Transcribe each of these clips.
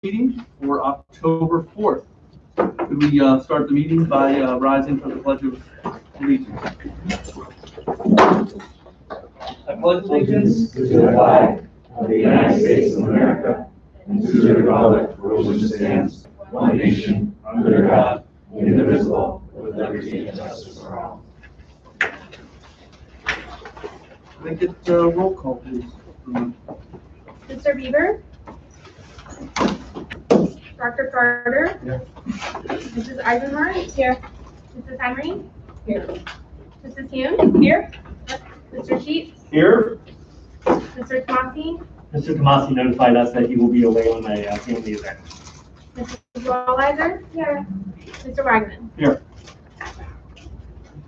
meeting for October 4th. Could we start the meeting by rising for the Pledge of Allegiance? I pledge allegiance to the flag of the United States of America and to the republic for which it stands, one nation, under God, indivisible, with liberty and justice for all. Can I get a roll call, please? Mr. Bieber? Dr. Carter? Here. Mrs. Eisenhart? Here. Mrs. Henry? Here. Mrs. Hume? Here. Mr. Sheets? Here. Mr. Tomasi? Mr. Tomasi notified us that he will be away on a family event. Mrs. Wallizer? Here. Mr. Wagman? Here.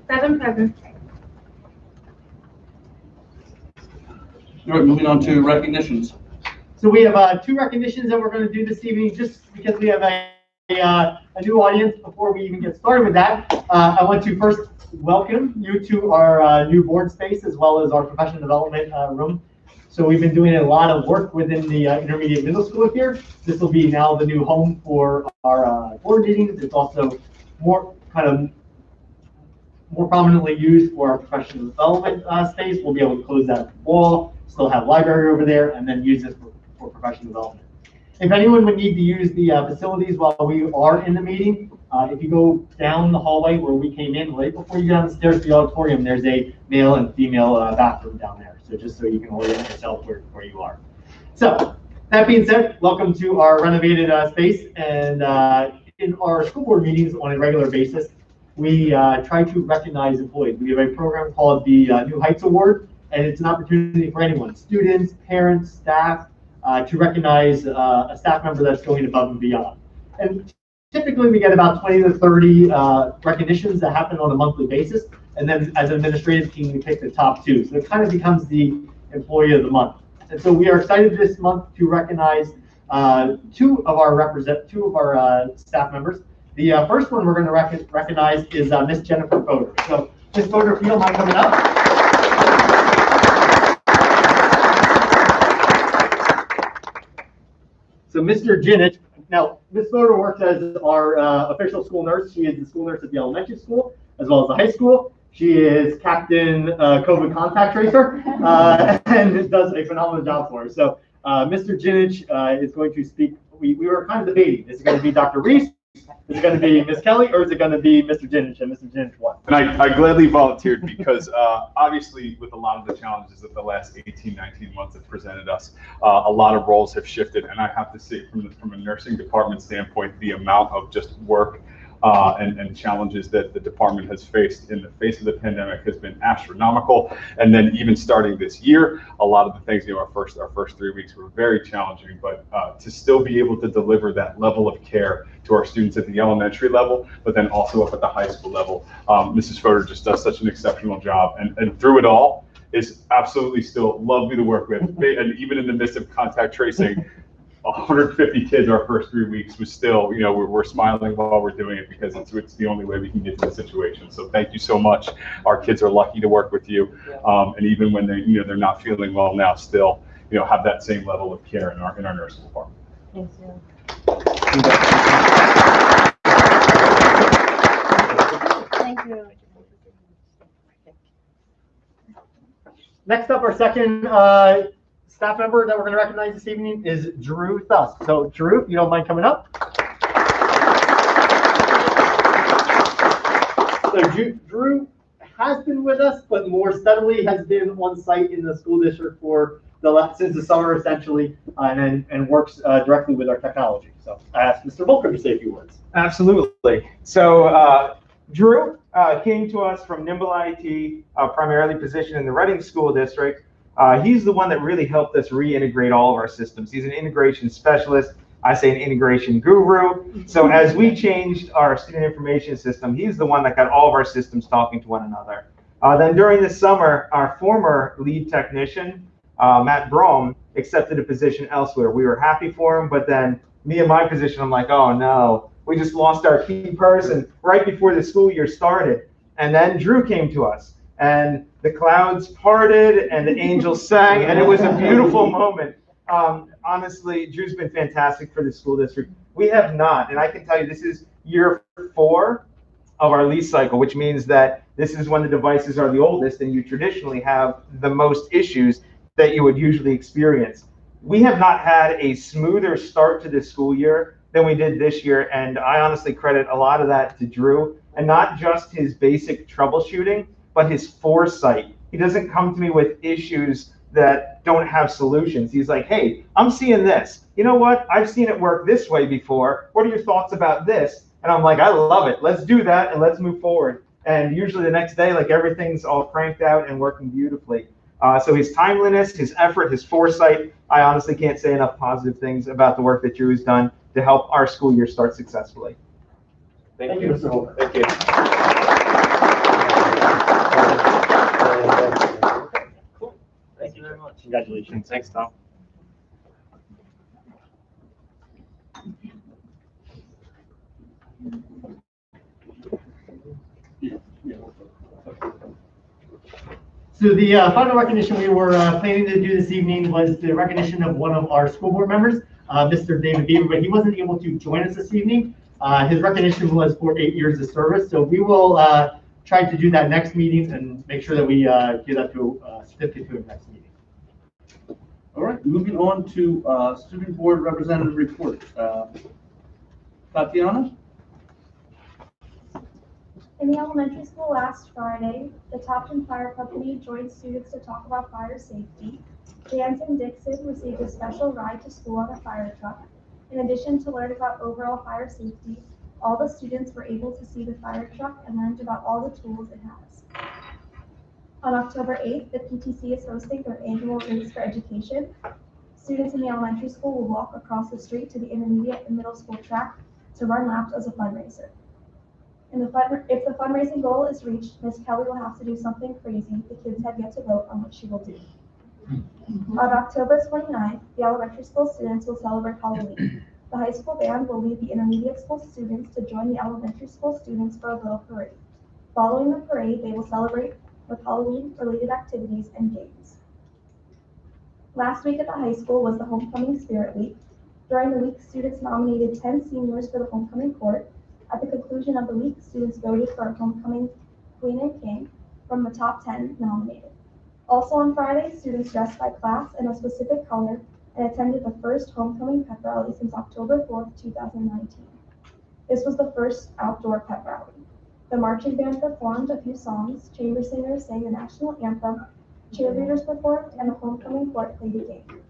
7 present. All right, moving on to recognitions. So we have 2 recognitions that we're going to do this evening, just because we have a new audience. Before we even get started with that, I want to first welcome you to our new board space as well as our professional development room. So we've been doing a lot of work within the intermediate middle school here. This will be now the new home for our board meetings. It's also more prominently used for our professional development space. We'll be able to close that wall, still have library over there, and then use it for professional development. If anyone would need to use the facilities while we are in the meeting, if you go down the hallway where we came in, right before you get down the stairs to the auditorium, there's a male and female bathroom down there. So just so you can orient yourself where you are. So that being said, welcome to our renovated space. And in our school board meetings on a regular basis, we try to recognize employees. We have a program called the New Heights Award, and it's an opportunity for anyone, students, parents, staff, to recognize a staff member that's going above and beyond. And typically we get about 20 to 30 recognitions that happen on a monthly basis. And then as an administrative team, we pick the top 2. So it kind of becomes the employee of the month. And so we are excited this month to recognize 2 of our staff members. The first one we're going to recognize is Miss Jennifer Fodor. So Miss Fodor, if you don't mind coming up. So Mr. Jinich, now Ms. Fodor works as our official school nurse. She is the school nurse at the elementary school as well as the high school. She is Captain COVID contact tracer and does a phenomenal job for us. So Mr. Jinich is going to speak. We were kind of debating. Is it going to be Dr. Reese? Is it going to be Ms. Kelly, or is it going to be Mr. Jinich? And Mr. Jinich won. And I gladly volunteered because obviously with a lot of the challenges that the last 18, 19 months have presented us, a lot of roles have shifted. And I have to say from a nursing department standpoint, the amount of just work and challenges that the department has faced in the face of the pandemic has been astronomical. And then even starting this year, a lot of the things, our first 3 weeks were very challenging, but to still be able to deliver that level of care to our students at the elementary level, but then also up at the high school level, Mrs. Fodor just does such an exceptional job. And through it all, is absolutely still lovely to work with. And even in the midst of contact tracing, 150 kids our first 3 weeks was still, we're smiling while we're doing it because it's the only way we can get to the situation. So thank you so much. Our kids are lucky to work with you, and even when they're not feeling well now, still have that same level of care in our nursing department. Thank you. Thank you. Next up, our second staff member that we're going to recognize this evening is Drew Thuss. So Drew, if you don't mind coming up. So Drew has been with us, but more steadily has been on site in the school district since the summer essentially, and works directly with our technology. So I asked Mr. Volker to say a few words. Absolutely. So Drew came to us from Nimble IT, primarily positioned in the Reading School District. He's the one that really helped us reintegrate all of our systems. He's an integration specialist. I say an integration guru. So as we changed our student information system, he's the one that got all of our systems talking to one another. Then during the summer, our former lead technician, Matt Brom, accepted a position elsewhere. We were happy for him, but then me and my position, I'm like, oh no, we just lost our key person right before the school year started. And then Drew came to us. And the clouds parted and the angels sang, and it was a beautiful moment. honestly, Drew's been fantastic for the school district. We have not, and I can tell you this is year 4 of our lease cycle, which means that this is when the devices are the oldest and you traditionally have the most issues that you would usually experience. We have not had a smoother start to this school year than we did this year, and I honestly credit a lot of that to Drew, and not just his basic troubleshooting, but his foresight. He doesn't come to me with issues that don't have solutions. He's like, hey, I'm seeing this. You know what? I've seen it work this way before. What are your thoughts about this? And I'm like, I love it. Let's do that and let's move forward. And usually the next day, like everything's all cranked out and working beautifully. So his timeliness, his effort, his foresight, I honestly can't say enough positive things about the work that Drew has done to help our school year start successfully. Thank you. Mr. Holder. Thank you. Cool. Thank you very much. Congratulations. Thanks, Tom. So the final recognition we were planning to do this evening was the recognition of one of our school board members, Mr. David Beaver, but he wasn't able to join us this evening. His recognition was for 8 years of service, so we will try to do that next meeting and make sure that we give that to certificate to him next meeting. All right, moving on to student board representative report. Tatiana? In the elementary school last Friday, the Topton Fire Company joined students to talk about fire safety. Danton Dixon received a special ride to school on a fire truck. In addition to learn about overall fire safety, all the students were able to see the fire truck and learned about all the tools it has. On October 8th, the PTC is hosting their annual Race for Education. Students in the elementary school will walk across the street to the intermediate and middle school track to run laps as a fundraiser. If the fundraising goal is reached, Ms. Kelly will have to do something crazy. The kids have yet to vote on what she will do. On October 29th, the elementary school students will celebrate Halloween. The high school band will lead the intermediate school students to join the elementary school students for a little parade. Following the parade, they will celebrate with Halloween-related activities and games. Last week at the high school was the Homecoming Spirit Week. During the week, students nominated 10 seniors for the homecoming court. At the conclusion of the week, students voted for a homecoming queen and king from the top 10 nominated. Also on Friday, students dressed by class in a specific color and attended the first homecoming pep rally since October 4th, 2019. This was the first outdoor pep rally. The marching band performed a few songs, chamber singers sang the national anthem, cheerleaders performed, and the homecoming court played a game.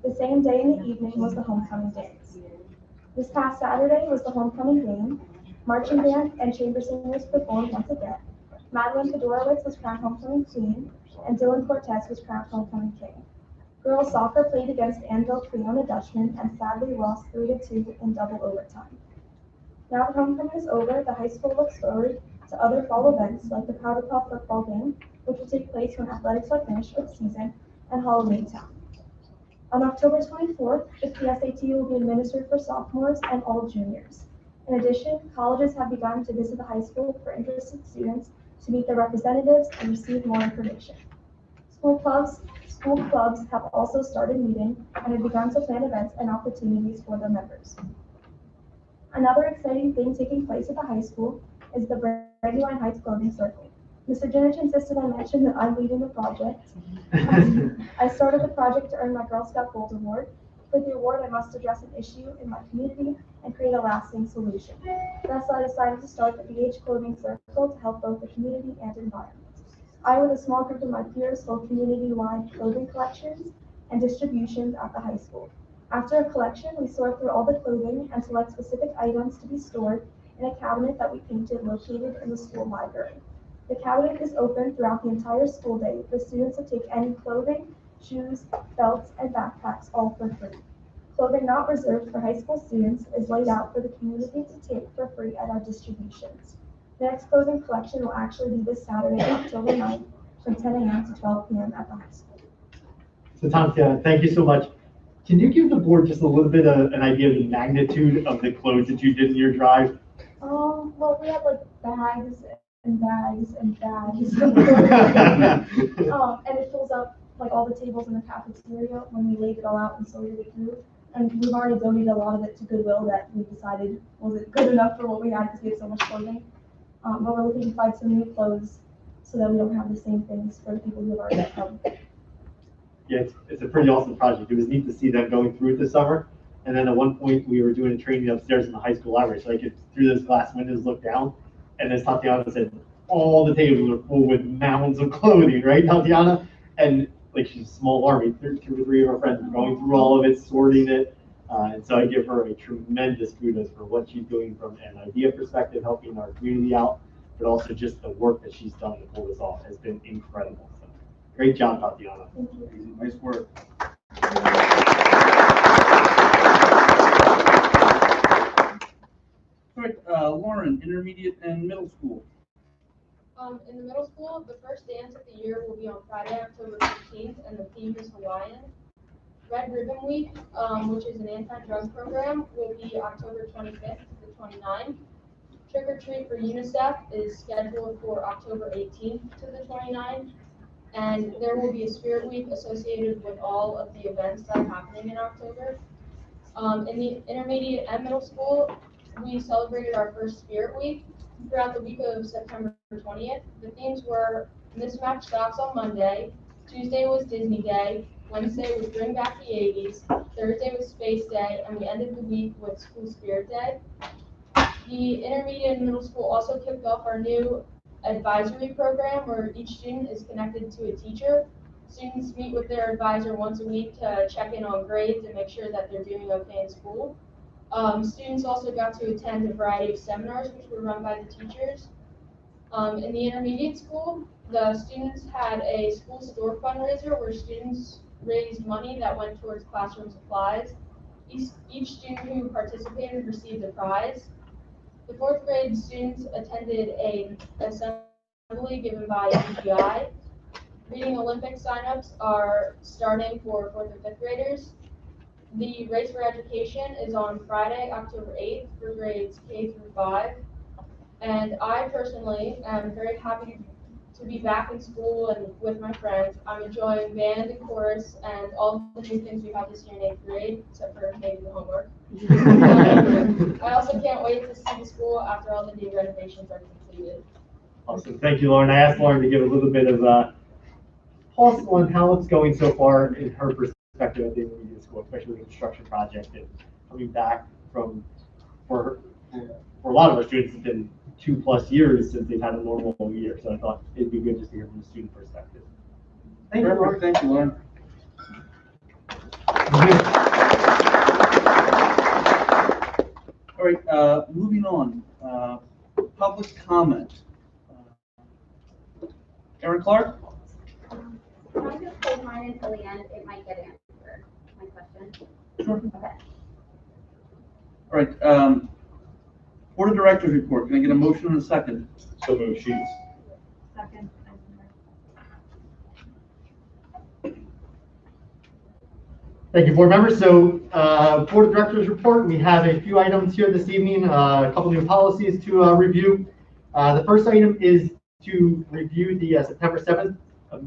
The same day in the evening was the homecoming dance. This past Saturday was the homecoming game. Marching band and chamber singers performed once again. Madeline Fedorowicz was crowned homecoming queen, and Dylan Cortez was crowned homecoming king. Girls soccer played against Anvil Cleona Dutchman, and sadly lost 3-2 in double overtime. Now that homecoming is over, the high school looks forward to other fall events like the Powder Puff football game, which will take place when athletics are finished for the season, and Halloween Town. On October 24th, the PSAT will be administered for sophomores and all juniors. In addition, colleges have begun to visit the high school for interested students to meet their representatives and receive more information. School clubs have also started meeting and have begun to plan events and opportunities for their members. Another exciting thing taking place at the high school is the Brandywine Heights Clothing Circle. Mr. Dinich insisted I mention that I'm leading the project. I started the project to earn my Girl Scout Gold Award. For the award, I must address an issue in my community and create a lasting solution. Thus, I decided to start the BH Clothing Circle to help both the community and environment. I, with a small group of my peers, hold community-wide clothing collections and distributions at the high school. After a collection, we sort through all the clothing and select specific items to be stored in a cabinet that we painted located in the school library. The cabinet is open throughout the entire school day for students to take any clothing, shoes, belts, and backpacks, all for free. Clothing not reserved for high school students is laid out for the community to take for free at our distributions. The next clothing collection will actually be this Saturday, October 9th, from 10 a.m. to 12 p.m. at the high school. So Tom, thank you so much. Can you give the board just a little bit of an idea of the magnitude of the clothes that you did in your drive? Well, we had like bags and bags and bags. And it fills up like all the tables in the cafeteria when we laid it all out and sorted it through. And we've already donated a lot of it to Goodwill that we decided wasn't good enough for what we had because we have so much clothing. But we're looking to find some new clothes so that we don't have the same things for the people who have already come. Yeah, it's a pretty awesome project. It was neat to see them going through it this summer. And then at one point, we were doing a training upstairs in the high school library, so I could, through those glass windows, look down. And as Tatiana said, all the tables are full with mounds of clothing, right, Tatiana? And like, she's a small army, 2 or 3 of our friends are going through all of it, sorting it. And so I give her a tremendous kudos for what she's doing from an idea perspective, helping our community out, but also just the work that she's done to pull this off has been incredible. So, great job, Tatiana. Thank you. Nice work. All right, Lauren, intermediate and middle school. In the middle school, the first dance of the year will be on Friday, October 15th, and the theme is Hawaiian. Red Ribbon Week, which is an anti-drug program, will be October 25th to the 29th. Trick or Treat for UNICEF is scheduled for October 18th to the 29th. And there will be a Spirit Week associated with all of the events that are happening in October. In the intermediate and middle school, we celebrated our first Spirit Week throughout the week of September 20th. The themes were Mismatched Socks on Monday, Tuesday was Disney Day, Wednesday was Bring Back the 80s, Thursday was Space Day, and we ended the week with School Spirit Day. The intermediate and middle school also kicked off our new advisory program where each student is connected to a teacher. Students meet with their advisor once a week to check in on grades and make sure that they're doing okay in school. Students also got to attend a variety of seminars which were run by the teachers. In the intermediate school, the students had a school store fundraiser where students raised money that went towards classroom supplies. Each student who participated received a prize. The 4th grade students attended an assembly given by UGI. Reading Olympic signups are starting for 4th and 5th graders. The Race for Education is on Friday, October 8th for grades K through 5. And I personally am very happy to be back in school and with my friends. I'm enjoying band and chorus and all the new things we have this year in 8th grade, except for maybe the homework. I also can't wait to see the school after all the new renovations are completed. Awesome. Thank you, Lauren. I asked Lauren to give a little bit of pulse on how it's going so far in her perspective at the intermediate school, especially with the construction project and coming back from, for a lot of our students, it's been 2+ years since they've had a normal year. So I thought it'd be good just to hear from the student perspective. Thank you, Lauren. Thank you, Lauren. All right, moving on. Public comment. Aaron Clark? Can I just hold mine until the end? It might get answered, my question. Sure. Okay. All right, Board of Directors report. Can I get a motion and a second? So move Sheets. Second. Thank you, board members. So, Board of Directors report, we have a few items here this evening, a couple new policies to review. The first item is to review the September 7th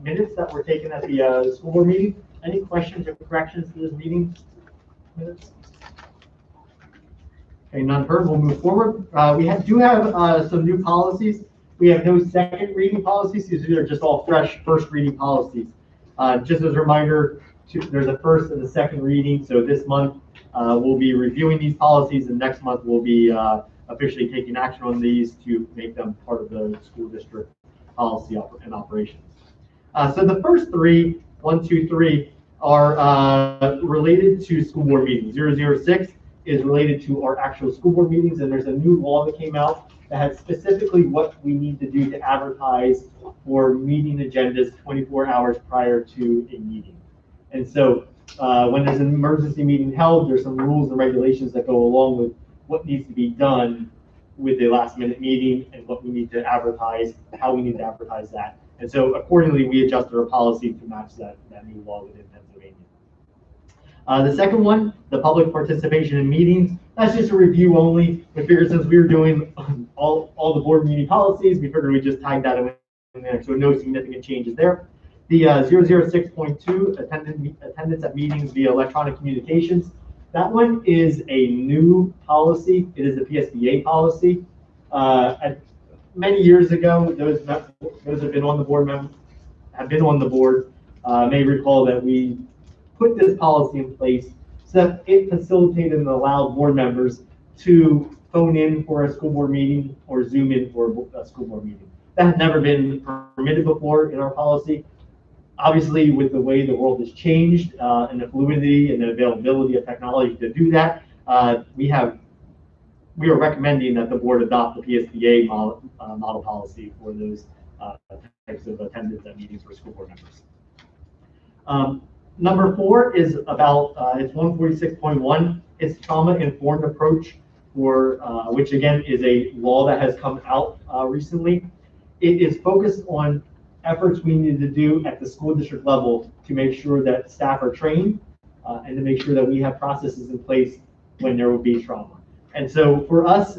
minutes that were taken at the school board meeting. Any questions or corrections to this meeting minutes? Okay, none heard. We'll move forward. We do have some new policies. We have no second reading policies. These are just all fresh first reading policies. Just as a reminder, there's a first and a second reading. So this month we'll be reviewing these policies, and next month we'll be officially taking action on these to make them part of the school district policy and operations. So the first three, 1, 2, 3, are related to school board meetings. 006 is related to our actual school board meetings, and there's a new law that came out that has specifically what we need to do to advertise for meeting agendas 24 hours prior to a meeting. And so when there's an emergency meeting held, there's some rules and regulations that go along with what needs to be done with the last minute meeting and what we need to advertise, how we need to advertise that. And so accordingly, we adjusted our policy to match that new law within Pennsylvania. The second one, the public participation in meetings, that's just a review only. We figured since we were doing all the board meeting policies, we figured we just tied that in there, so no significant changes there. The 006.2, attendance at meetings via electronic communications. That one is a new policy. It is a PSBA policy. Many years ago, those have been on the board may recall that we put this policy in place so that it facilitated and allowed board members to phone in for a school board meeting or Zoom in for a school board meeting. That had never been permitted before in our policy. Obviously, with the way the world has changed and the fluidity and the availability of technology to do that, we are recommending that the board adopt the PSBA model policy for those types of attendance at meetings for school board members. Number 4 is about, it's 146.1. It's trauma-informed approach, for which again is a law that has come out recently. It is focused on efforts we need to do at the school district level to make sure that staff are trained and to make sure that we have processes in place when there will be trauma. And so for us,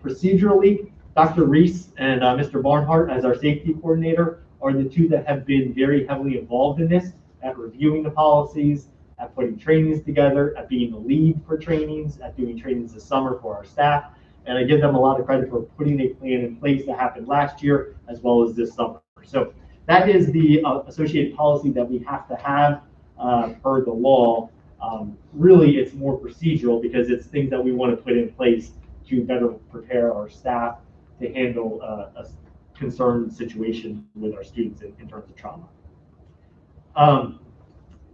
procedurally, Dr. Reese and Mr. Barnhart as our safety coordinator are the two that have been very heavily involved in this, at reviewing the policies, at putting trainings together, at being the lead for trainings, at doing trainings this summer for our staff. And I give them a lot of credit for putting a plan in place that happened last year as well as this summer. So that is the associated policy that we have to have per the law. Really, it's more procedural because it's things that we want to put in place to better prepare our staff to handle a concerned situation with our students in terms of trauma.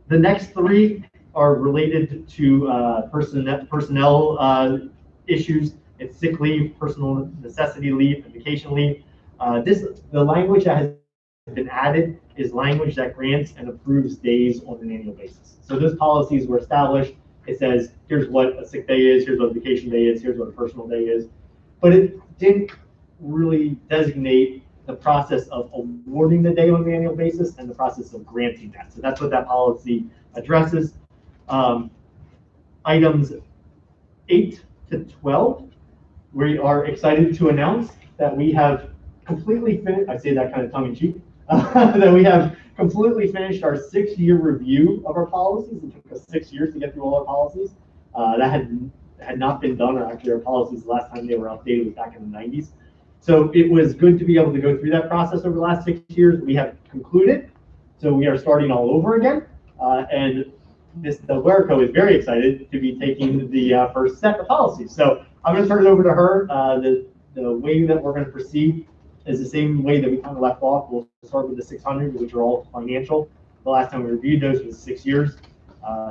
The next 3 are related to personnel issues. It's sick leave, personal necessity leave, and vacation leave. The language that has been added is language that grants and approves days on an annual basis. So those policies were established. It says, here's what a sick day is, here's what a vacation day is, here's what a personal day is. But it didn't really designate the process of awarding the day on an annual basis and the process of granting that. So that's what that policy addresses. Items 8 to 12, we are excited to announce that we have completely finished, I say that kind of tongue in cheek, that we have completely finished our 6-year review of our policies. It took us 6 years to get through all our policies. That had not been done, or actually our policies, the last time they were updated was back in the 90s. So it was good to be able to go through that process over the last 6 years. We have concluded, so we are starting all over again. And the WERCO is very excited to be taking the first set of policies. So I'm going to turn it over to her. The way that we're going to proceed is the same way that we kind of left off. We'll start with the 600, which are all financial. The last time we reviewed those was 6 years.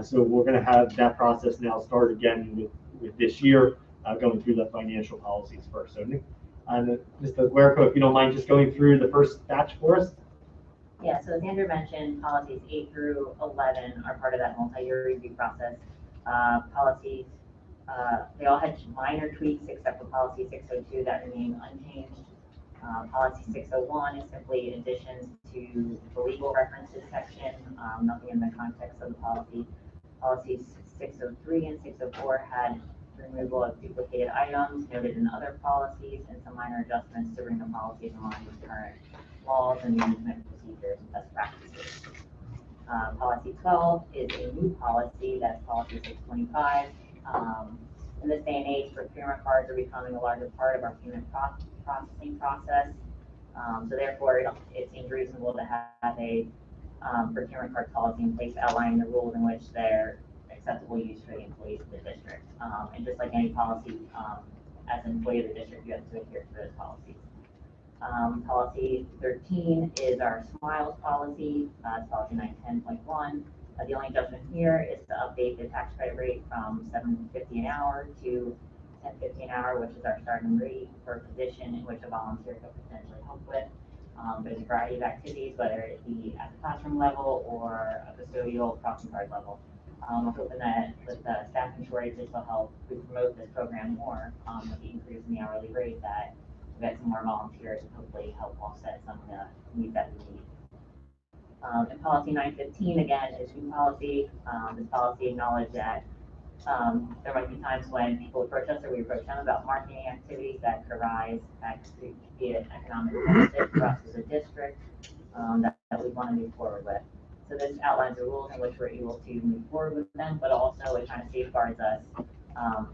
So we're going to have that process now start again with this year, going through the financial policies first. So Mr. WERCO, if you don't mind just going through the first batch for us. Yeah, so as Andrew mentioned, policies 8 through 11 are part of that multi-year review process. Policies, they all had minor tweaks except for policy 602 that remain unchanged. Policy 601 is simply additions to the legal references section, nothing in the context of the policy. Policies 603 and 604 had removal of duplicated items noted in other policies and some minor adjustments to bring the policies in line with current laws and management procedures and best practices. Policy 12 is a new policy, that's policy 625. In this day and age, procurement cards are becoming a larger part of our payment processing process. So therefore, it seems reasonable to have a procurement card policy in place outlining the rules in which they're acceptable use for the employees of the district. And just like any policy, as an employee of the district, you have to adhere to those policies. Policy 13 is our SMILES policy, it's policy 910.1. The only adjustment here is to update the tax credit rate from $7.50 an hour to $10.50 an hour, which is our starting rate for a position in which a volunteer could potentially help with. There's a variety of activities, whether it be at the classroom level or a custodial crossing guard level. I'm hoping that with the staffing shortages will help promote this program more with the increase in the hourly rate, that we get some more volunteers and hopefully help offset some of the needs that we need. And policy 915 again is new policy. This policy acknowledged that there might be times when people approach us or we approach them about marketing activities that could arise that could be an economic benefit for us as a district that we want to move forward with. So this outlines the rules in which we're able to move forward with them, but also it kind of safeguards us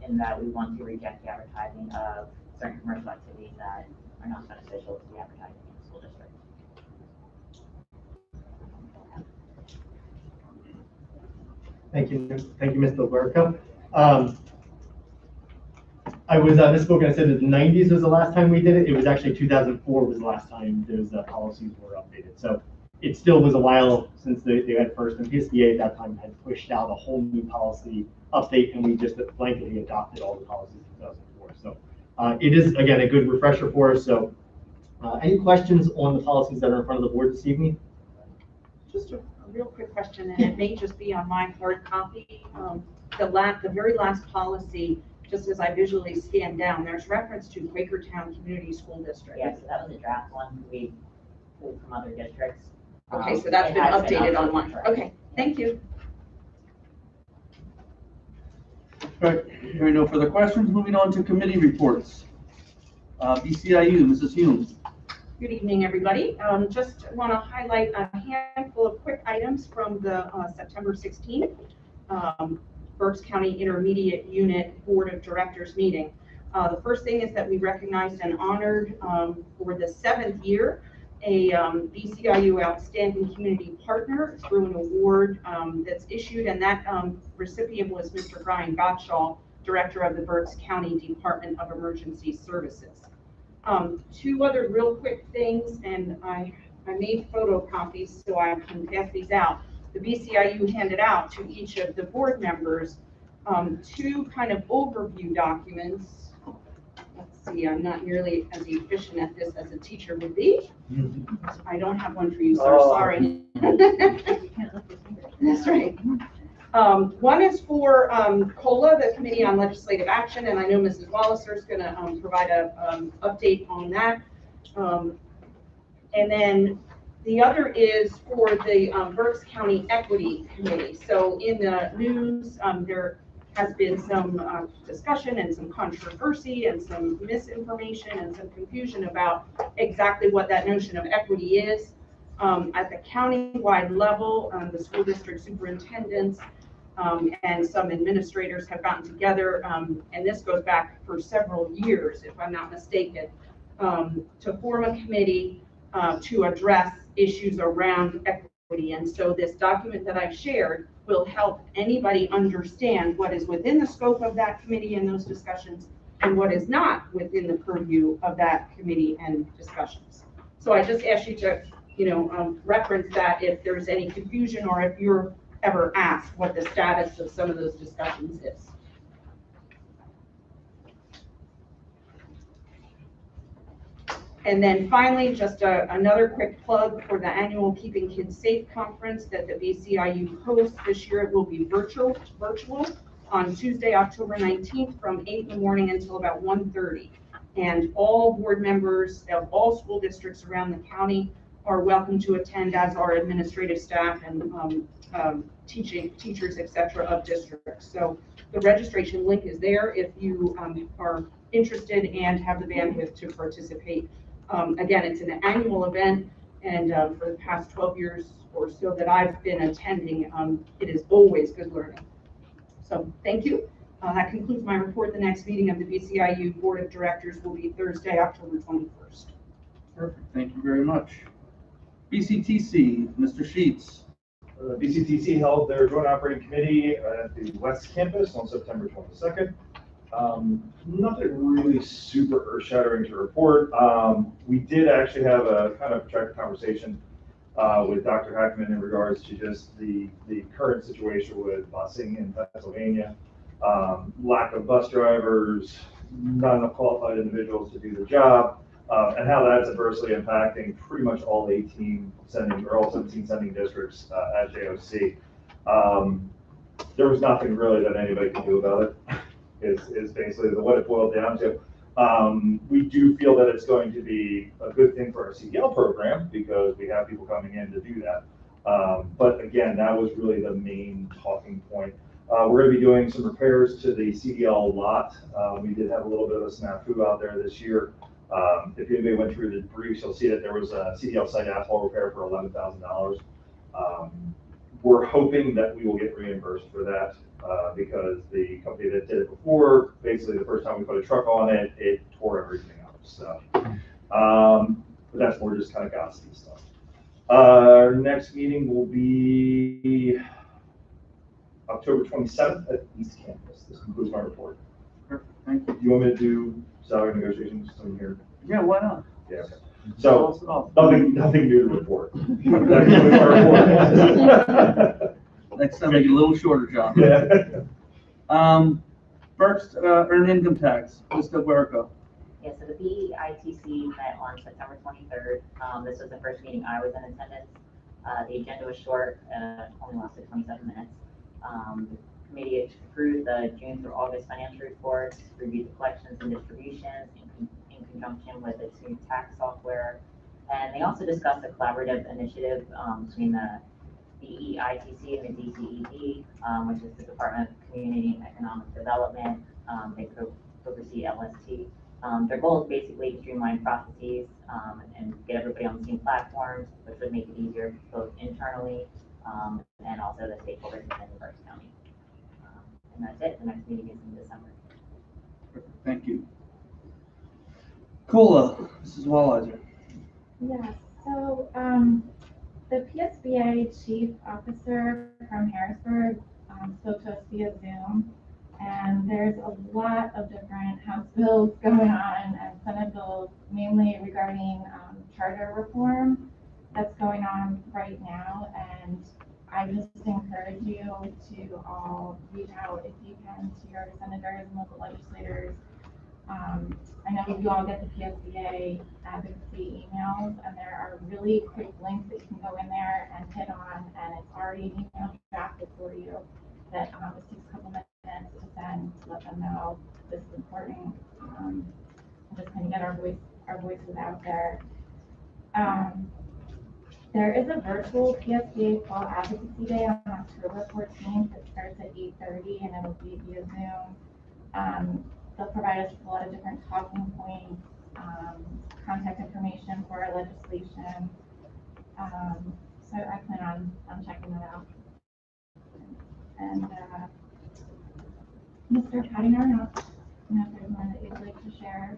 in that we want to reject the advertising of certain commercial activities that are not beneficial to the advertising in the school district. Thank you, Ms. Delberco. I was misspoken. I said that the 90s was the last time we did it. It was actually 2004 was the last time those policies were updated. So it still was a while since they had first, and PSBA at that time had pushed out a whole new policy update, and we just blanketly adopted all the policies in 2004. So it is, again, a good refresher for us. So any questions on the policies that are in front of the board this evening? Just a real quick question, and it may just be on my hard copy. The very last policy, just as I visually scan down, there's reference to Quakertown Community School District. Yeah, so that was a draft one we pulled from other districts. Okay, so that's It been has updated on one. correct. Okay, thank you. All right, hearing no further questions, moving on to committee reports. BCIU, Mrs. Hume. Good evening, everybody. Just want to highlight a handful of quick items from the September 16th Berks County Intermediate Unit Board of Directors meeting. The first thing is that we recognized and honored for the 7th year a BCIU Outstanding Community Partner through an award that's issued, and that recipient was Mr. Brian Gottschall, Director of the Berks County Department of Emergency Services. Two other real quick things, and I made photocopies so I can pass these out. The BCIU handed out to each of the board members two kind of overview documents. Let's see, I'm not nearly as efficient at this as a teacher would be. I don't have one for you, sir, sorry. That's right. One is for COLA, the Committee on Legislative Action, and I know Mrs. Walliser is going to provide a update on that. And then the other is for the Berks County Equity Committee. So in the news, there has been some discussion and some controversy and some misinformation and some confusion about exactly what that notion of equity is. At the county-wide level, the school district superintendents and some administrators have gotten together, and this goes back for several years, if I'm not mistaken, to form a committee to address issues around equity. And so this document that I've shared will help anybody understand what is within the scope of that committee and those discussions and what is not within the purview of that committee and discussions. So I just ask you to, reference that if there's any confusion or if you're ever asked what the status of some of those discussions is. And then finally, just another quick plug for the annual Keeping Kids Safe conference that the BCIU hosts. This year it will be virtual on Tuesday, October 19th from 8 in the morning until about 1:30. And all board members of all school districts around the county are welcome to attend, as are administrative staff and teachers, etc. of districts. So the registration link is there if you are interested and have the bandwidth to participate. Again, it's an annual event, and for the past 12 years or so that I've been attending, it is always good learning. So thank you. That concludes my report. The next meeting of the BCIU Board of Directors will be Thursday, October 21st. Perfect, thank you very much. BCTC, Mr. Sheets. BCTC held their joint operating committee at the West Campus on September 22nd. Nothing really super earth-shattering to report. We did actually have a kind of protracted conversation with Dr. Hackman in regards to just the current situation with busing in Pennsylvania. Lack of bus drivers, not enough qualified individuals to do the job, and how that's adversely impacting pretty much all 18 sending, or all 17 sending districts at JOC. There was nothing really that anybody could do about it. Is basically what it boiled down to. We do feel that it's going to be a good thing for our CDL program because we have people coming in to do that. But again, that was really the main talking point. We're going to be doing some repairs to the CDL lot. We did have a little bit of a snafu out there this year. If anybody went through the briefs, you'll see that there was a CDL site asphalt repair for $11,000. We're hoping that we will get reimbursed for that, because the company that did it before, basically the first time we put a truck on it, it tore everything up, so. But that's more just kind of gossipy stuff. Our next meeting will be October 27th at East Campus. This concludes my report. Perfect, thank you. Do you want me to do salary negotiations in here? Yeah, why not? Yeah, okay. Tell So, us it all. nothing new to report. That concludes my report. Next time, make it a little shorter, John. Yeah. First, earned income tax, Mr. Huerco. Yeah, so the BEITC met on September 23rd. This was the first meeting I was in attendance. The agenda was short, only lasted 27 minutes. The committee approved the June through August financial reports, reviewed the collections and distributions in conjunction with its new tax software. And they also discussed a collaborative initiative between the BEITC and the DCED, which is the Department of Community and Economic Development. They oversee LST. Their goal is basically to streamline processes and get everybody on the same platforms, which would make it easier both internally and also the stakeholders within the Berks County. And that's it. The next meeting is in December. Thank you. COLA, Mrs. Walliser. Yeah, so the PSBA chief officer from Harrisburg spoke to us via Zoom, and there's a lot of different House bills going on and Senate bills, mainly regarding charter reform that's going on right now. And I just encourage you to all reach out if you can to your senators and local legislators. I know you all get the PSBA advocacy emails, and there are really quick links that you can go in there and hit on, and it's already email drafted for you that it takes a couple minutes to send to let them know this is important. Just kind of get our voices out there. There is a virtual PSBA Fall Advocacy Day on October 14th. It starts at 8:30 and it'll be via Zoom. They'll provide us with a lot of different talking points, contact information for our legislation. So I plan on checking that out. And Mr. Patty, I don't know if there's one that you'd like to share.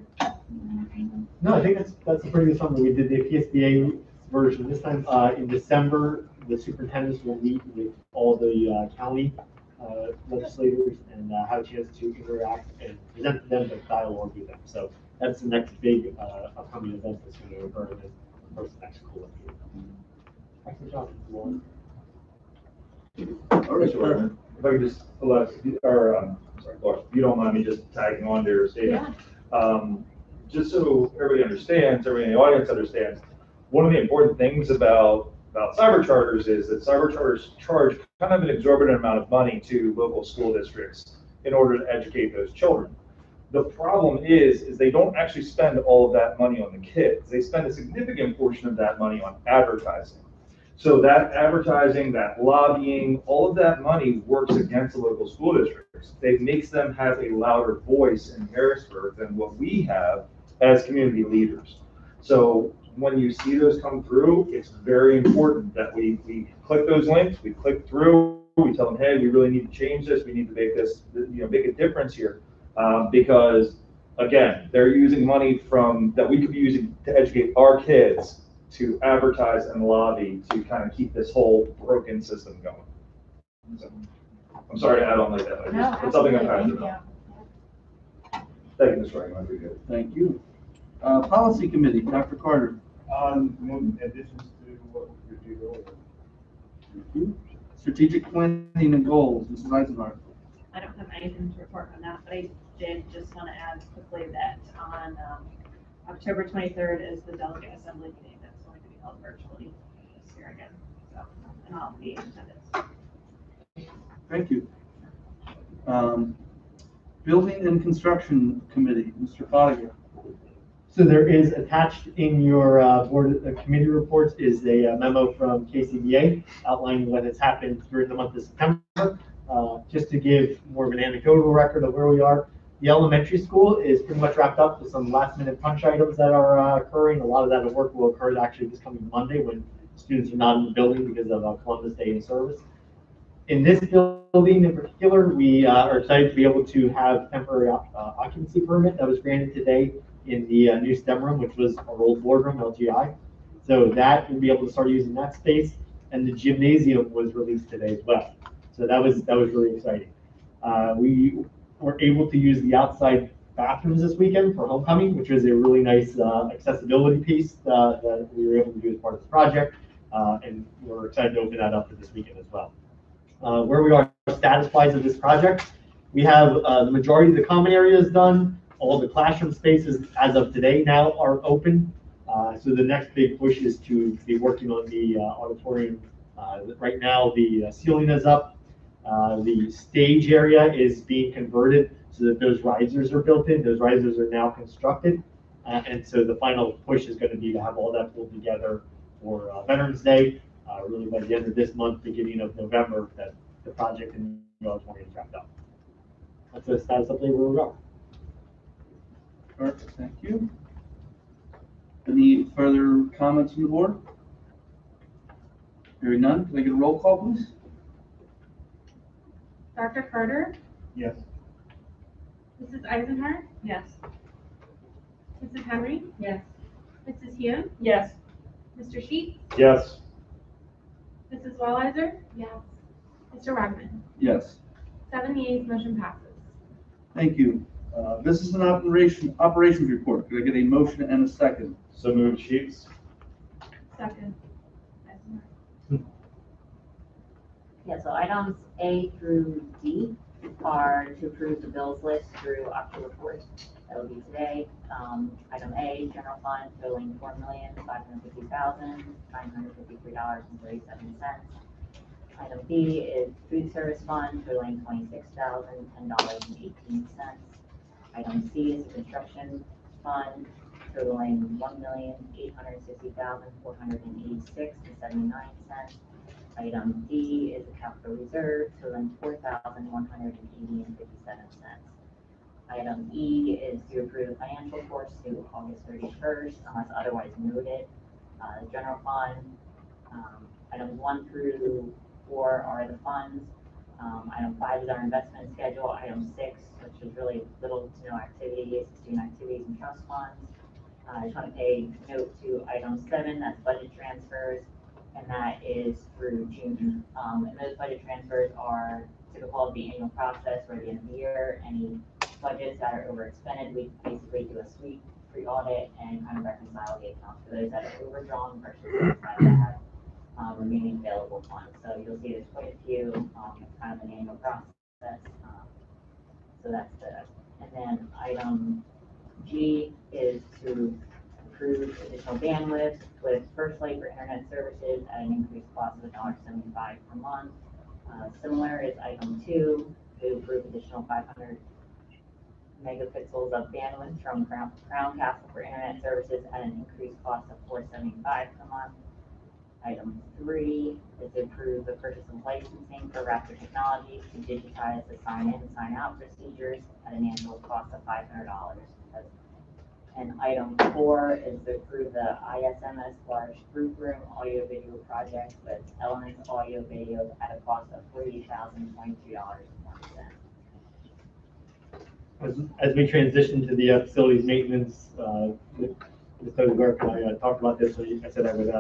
No, I think that's a pretty good summary. We did the PSBA version this time. In December, the superintendents will meet with all the county legislators and have a chance to interact and present to them, but dialogue with them. So that's the next big upcoming event that's going to occur, and then of course the next cool event. Excellent job. All right, Sure. If I could just, sorry, Laura, if you don't mind me just tagging on to your statement. Just so everybody understands, everybody in the audience understands, one of the important things about cyber charters is that cyber charters charge kind of an exorbitant amount of money to local school districts in order to educate those children. The problem is they don't actually spend all of that money on the kids. They spend a significant portion of that money on advertising. So that advertising, that lobbying, all of that money works against the local school districts. It makes them have a louder voice in Harrisburg than what we have as community leaders. So when you see those come through, it's very important that we click those links, we click through, we tell them, hey, we really need to change this, we need to make this, make a difference here. Because again, they're using money that we could be using to educate our kids to advertise and lobby to kind of keep this whole broken system going. So, I'm sorry to add on like that. It's something I'm passionate about. Thank you, Mr. Reagan. I appreciate it. Thank you. Policy Committee, Dr. Carter. In addition to what we reviewed earlier. Thank you. Strategic planning and goals, Mrs. Eisenhardt. I don't have anything to report on that, but I did just want to add quickly that on October 23rd is the delegate assembly meeting that's going to be held virtually this year again. So, and I'll be in attendance. Thank you. Building and Construction Committee, Mr. Fodiger. So there is attached in your board committee reports is a memo from KCBA outlining what has happened during the month of September. Just to give more of an anecdotal record of where we are, the elementary school is pretty much wrapped up with some last minute punch items that are occurring. A lot of that work will occur actually this coming Monday when students are not in the building because of Columbus Day in service. In this building in particular, we are excited to be able to have temporary occupancy permit that was granted today in the new STEM room, which was our old boardroom, LGI. So that we'll be able to start using that space, and the gymnasium was released today as well. So that was really exciting. We were able to use the outside bathrooms this weekend for homecoming, which was a really nice accessibility piece that we were able to do as part of this project, and we're excited to open that up for this weekend as well. Where we are status-wise of this project, we have the majority of the common areas done. All the classroom spaces as of today now are open. So the next big push is to be working on the auditorium. Right now, the ceiling is up. The stage area is being converted so that those risers are built in. Those risers are now constructed. And so the final push is going to be to have all that pulled together for Veterans Day, really by the end of this month, beginning of November, that the project in the auditorium is wrapped up. That's the status update where we are. Perfect, thank you. Any further comments from the board? Hearing none, can I get a roll call, please? Dr. Carter, Yes. Mrs. Eisenhart, Yes. Mrs. Henry, Yes. Mrs. Hume, Yes. Mr. Sheets, Yes. Mrs. Walliser, Yes. Mr. Wagman. Yes. 7 yeas, motion passes. Thank you. Business and operations report. Could I get a motion and a second? So moved, Sheets. Second. Yeah, so items A through D are to approve the bills list through October 4th. That will be today. Item A, general fund totaling $4,550,953.37. Item B is food service fund totaling $26,010.18. Item C is the construction fund totaling $1,860,486.79. Item D is the capital reserve totaling $4,180.57. Item E is to approve the financial reports due August 31st unless otherwise noted. The general fund, items 1 through 4 are the funds. Item 5 is our investment schedule. Item 6, which is really little to no activity, is student activities and trust funds. I just want to pay note to item 7, that's budget transfers, and that is through June. And those budget transfers are typical of the annual process where at the end of the year, any budgets that are overexpended, we basically do a sweep pre-audit and kind of reconcile the accounts for those that are overdrawn versus those that have remaining available funds. So you'll see there's quite a few, it's kind of an annual process. So that's and then item G is to approve additional bandwidth with First Light for internet services at an increased cost of $1.75 per month. Similar is item 2 to approve additional 500 megapixels of bandwidth from Crown Castle for internet services at an increased cost of $4.75 per month. Item 3 is to approve the purchase of licensing for Raptor Technologies to digitize the sign-in and sign-out procedures at an annual cost of $500. And item 4 is to approve the ISMS large group room audio-video project with Elements Audio Video at a cost of $48,022.01. As we transition to the facilities maintenance, Mr. Gark and I talked about this, so I said I would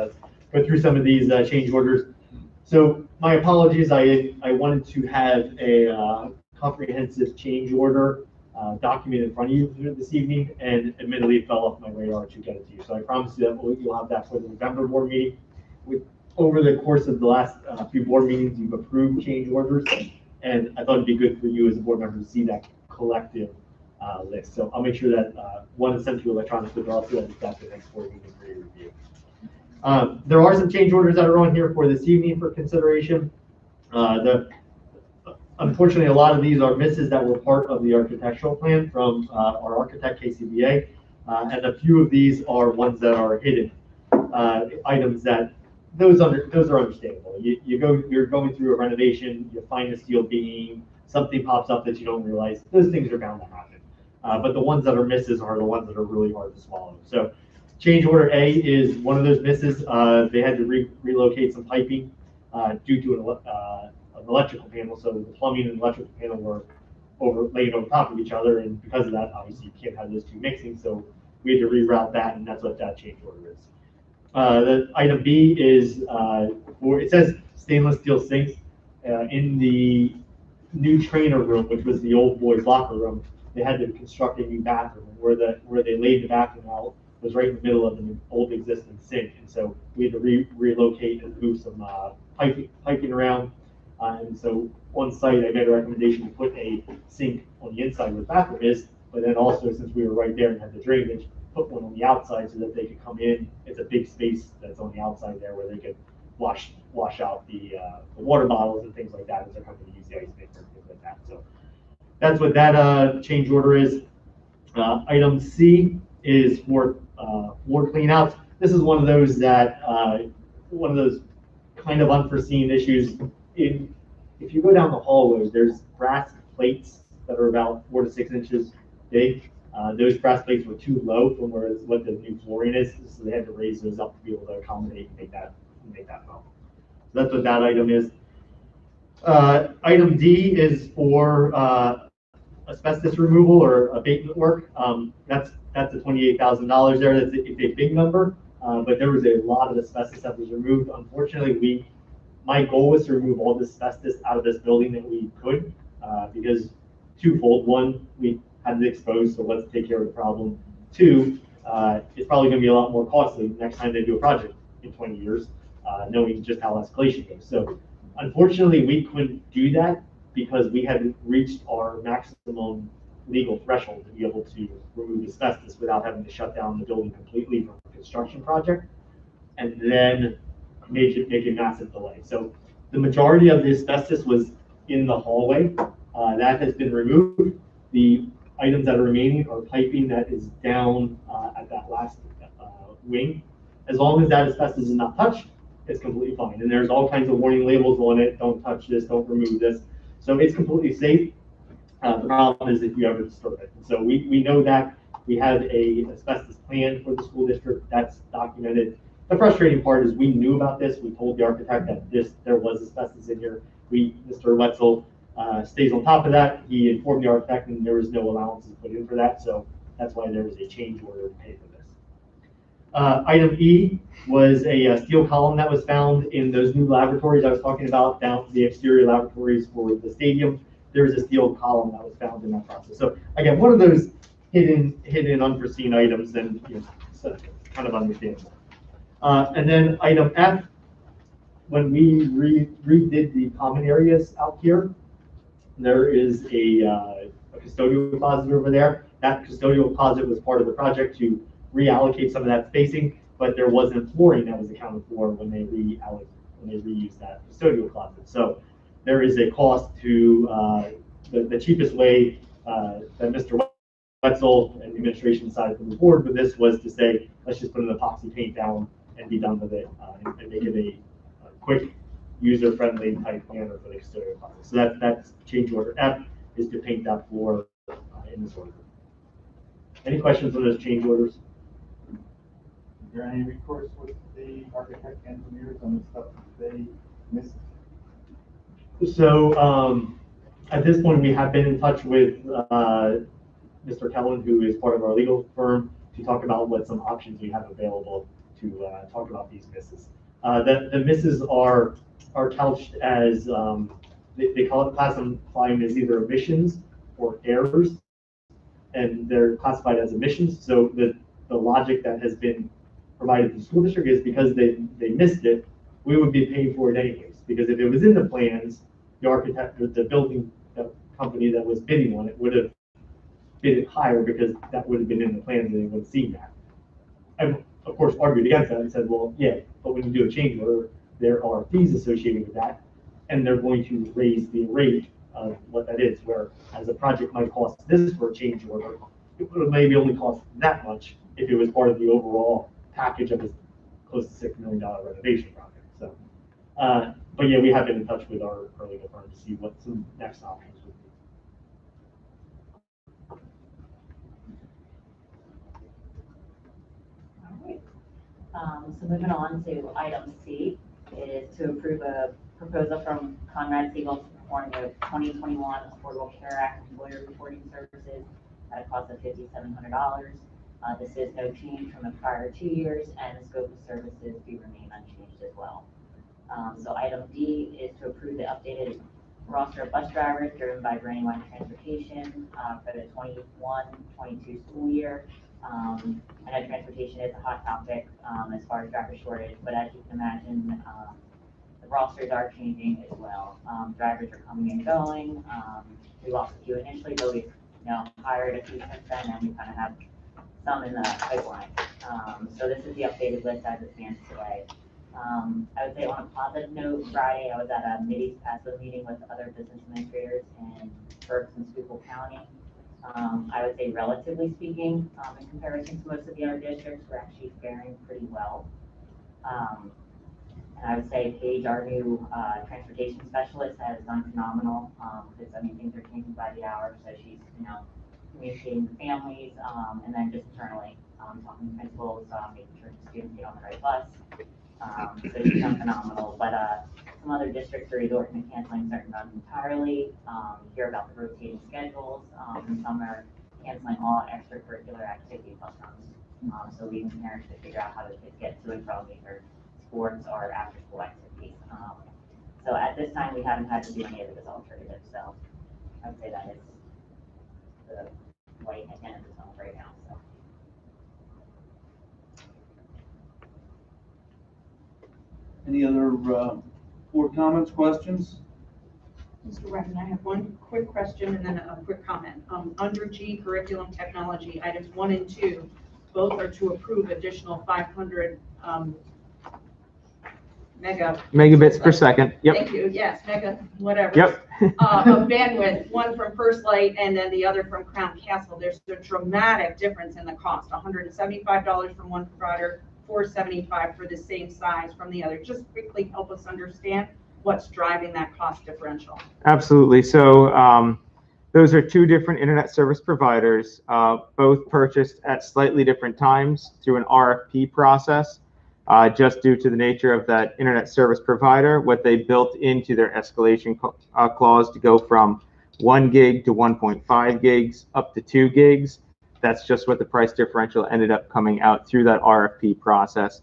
go through some of these change orders. So my apologies, I wanted to have a comprehensive change order document in front of you this evening, and admittedly it fell off my radar to get it to you. So I promise you that you'll have that for the November board meeting. Over the course of the last few board meetings, you've approved change orders, and I thought it'd be good for you as a board member to see that collective list. So I'll make sure that one is sent to you electronically, but also that it's at the next board meeting for your review. There are some change orders that are on here for this evening for consideration. Unfortunately, a lot of these are misses that were part of the architectural plan from our architect, KCBA, and a few of these are ones that are hidden items that those are understandable. You're going through a renovation, you find a steel beam, something pops up that you don't realize. Those things are bound to happen. But the ones that are misses are the ones that are really hard to swallow. So change order A is one of those misses. They had to relocate some piping due to an electrical panel, so the plumbing and electrical panel were laid on top of each other, and because of that, obviously you can't have those two mixing, so we had to reroute that, and that's what that change order is. The item B is, it says stainless steel sinks, in the new trainer room, which was the old boys locker room. They had to construct a new bathroom, where they laid the bathroom out was right in the middle of an old existing sink, and so we had to relocate and move some piping around. And so on site, I made a recommendation to put a sink on the inside where the bathroom is, but then also, since we were right there and had the drainage, put one on the outside so that they could come in. It's a big space that's on the outside there where they could wash out the water bottles and things like that as they're coming to use the ice maker and things like that. So that's what that change order is. Item C is for floor cleanouts. This is one of those that kind of unforeseen issues. If you go down the hallways, there's brass plates that are about 4 to 6 inches big. Those brass plates were too low from what the new flooring is, so they had to raise those up to be able to accommodate and make that bump. So that's what that item is. Item D is for asbestos removal or abatement work. That's the $28,000 there. That's a big number, but there was a lot of asbestos that was removed. Unfortunately, my goal was to remove all the asbestos out of this building that we could, because twofold. One, we had it exposed, so let's take care of the problem. Two, it's probably going to be a lot more costly next time they do a project in 20 years, knowing just how escalation goes. So unfortunately, we couldn't do that because we hadn't reached our maximum legal threshold to be able to remove asbestos without having to shut down the building completely from a construction project, and then make a massive delay. So the majority of the asbestos was in the hallway. That has been removed. The items that are remaining are piping that is down at that last wing. As long as that asbestos is not touched, it's completely fine. And there's all kinds of warning labels on it. Don't touch this, don't remove this. So it's completely safe. The problem is if you ever disturb it. And so we know that. We have a asbestos plan for the school district that's documented. The frustrating part is we knew about this. We told the architect that there was asbestos in here. Mr. Wetzel stays on top of that. He informed the architect and there was no allowances put in for that. So that's why there was a change order to pay for this. Item E was a steel column that was found in those new laboratories I was talking about, down the exterior laboratories for the stadium. There was a steel column that was found in that process. So again, one of those hidden unforeseen items, and so kind of understandable. And then item F, when we redid the common areas out here, there is a custodial closet over there. That custodial closet was part of the project to reallocate some of that spacing, but there wasn't flooring that was accounted for when they reused that custodial closet. So there is a cost to the cheapest way that Mr. Wetzel and the administration decided to move forward with this was to say, let's just put an epoxy paint down and be done with it, and make it a quick, user-friendly type manner for the custodial closet. So that's change order F, is to paint that floor in this order. Any questions on those change orders? Is there any recourse with the architect engineers on the stuff that they missed? So at this point, we have been in touch with Mr. Kellen, who is part of our legal firm, to talk about what some options we have available to talk about these misses. The misses are couched as, they classify them as either omissions or errors, and they're classified as omissions. So the logic that has been provided to the school district is because they missed it, we would be paying for it anyways. Because if it was in the plans, the architect, the building company that was bidding on it would have bid it higher because that would have been in the plans and they would have seen that. I, of course, argued against that and said, well, yeah, but when you do a change order, there are fees associated with that, and they're going to raise the rate of what that is, where as a project might cost this for a change order, it would maybe only cost that much if it was part of the overall package of this close to $6 million renovation project. So, but yeah, we have been in touch with our legal firm to see what some next options would be. All right. So moving on to item C is to approve a proposal from Conrad Siegel to perform the 2021 Affordable Care Act employer reporting services at a cost of $5,700. This is no change from the prior 2 years, and the scope of services do remain unchanged as well. So item D is to approve the updated roster of bus drivers driven by Brandywine Transportation for the 21-22 school year. I know transportation is a hot topic as far as driver shortage, but as you can imagine, the rosters are changing as well. Drivers are coming and going. We lost a few initially, but we've hired a few since then, and we kind of have some in the pipeline. So this is the updated list as it stands today. I would say on a positive note, Friday I was at a Middies PASO meeting with other business administrators in Berks and Schuylkill County. I would say relatively speaking, in comparison to most of the other districts, we're actually faring pretty well. And I would say Paige, our new transportation specialist, has done phenomenal because I mean things are changing by the hour, so she's communicating with families and then just internally talking to principals, making sure the students get on the right bus. So she's done phenomenal, but some other districts are resorting to canceling certain runs entirely. You hear about the rotating schedules, and some are canceling all extracurricular activity bus runs. So leaving parents to figure out how to get to and from either sports or after school activities. So at this time, we haven't had to do any of those alternatives. So I would say that is the white at the end of the tunnel right now. So. Any other board comments, questions? Mr. Redmond, I have one quick question and then a quick comment. Under G, curriculum technology, items 1 and 2, both are to approve additional 500 megabits per second. Yep. Thank you. Yes, mega, whatever. Yep. Of bandwidth, one from First Light and then the other from Crown Castle. There's a dramatic difference in the cost. $175 from one provider, $475 for the same size from the other. Just quickly help us understand what's driving that cost differential. Absolutely. So those are two different internet service providers, both purchased at slightly different times through an RFP process. Just due to the nature of that internet service provider, what they built into their escalation clause to go from 1 gig to 1.5 gigs up to 2 gigs. That's just what the price differential ended up coming out through that RFP process.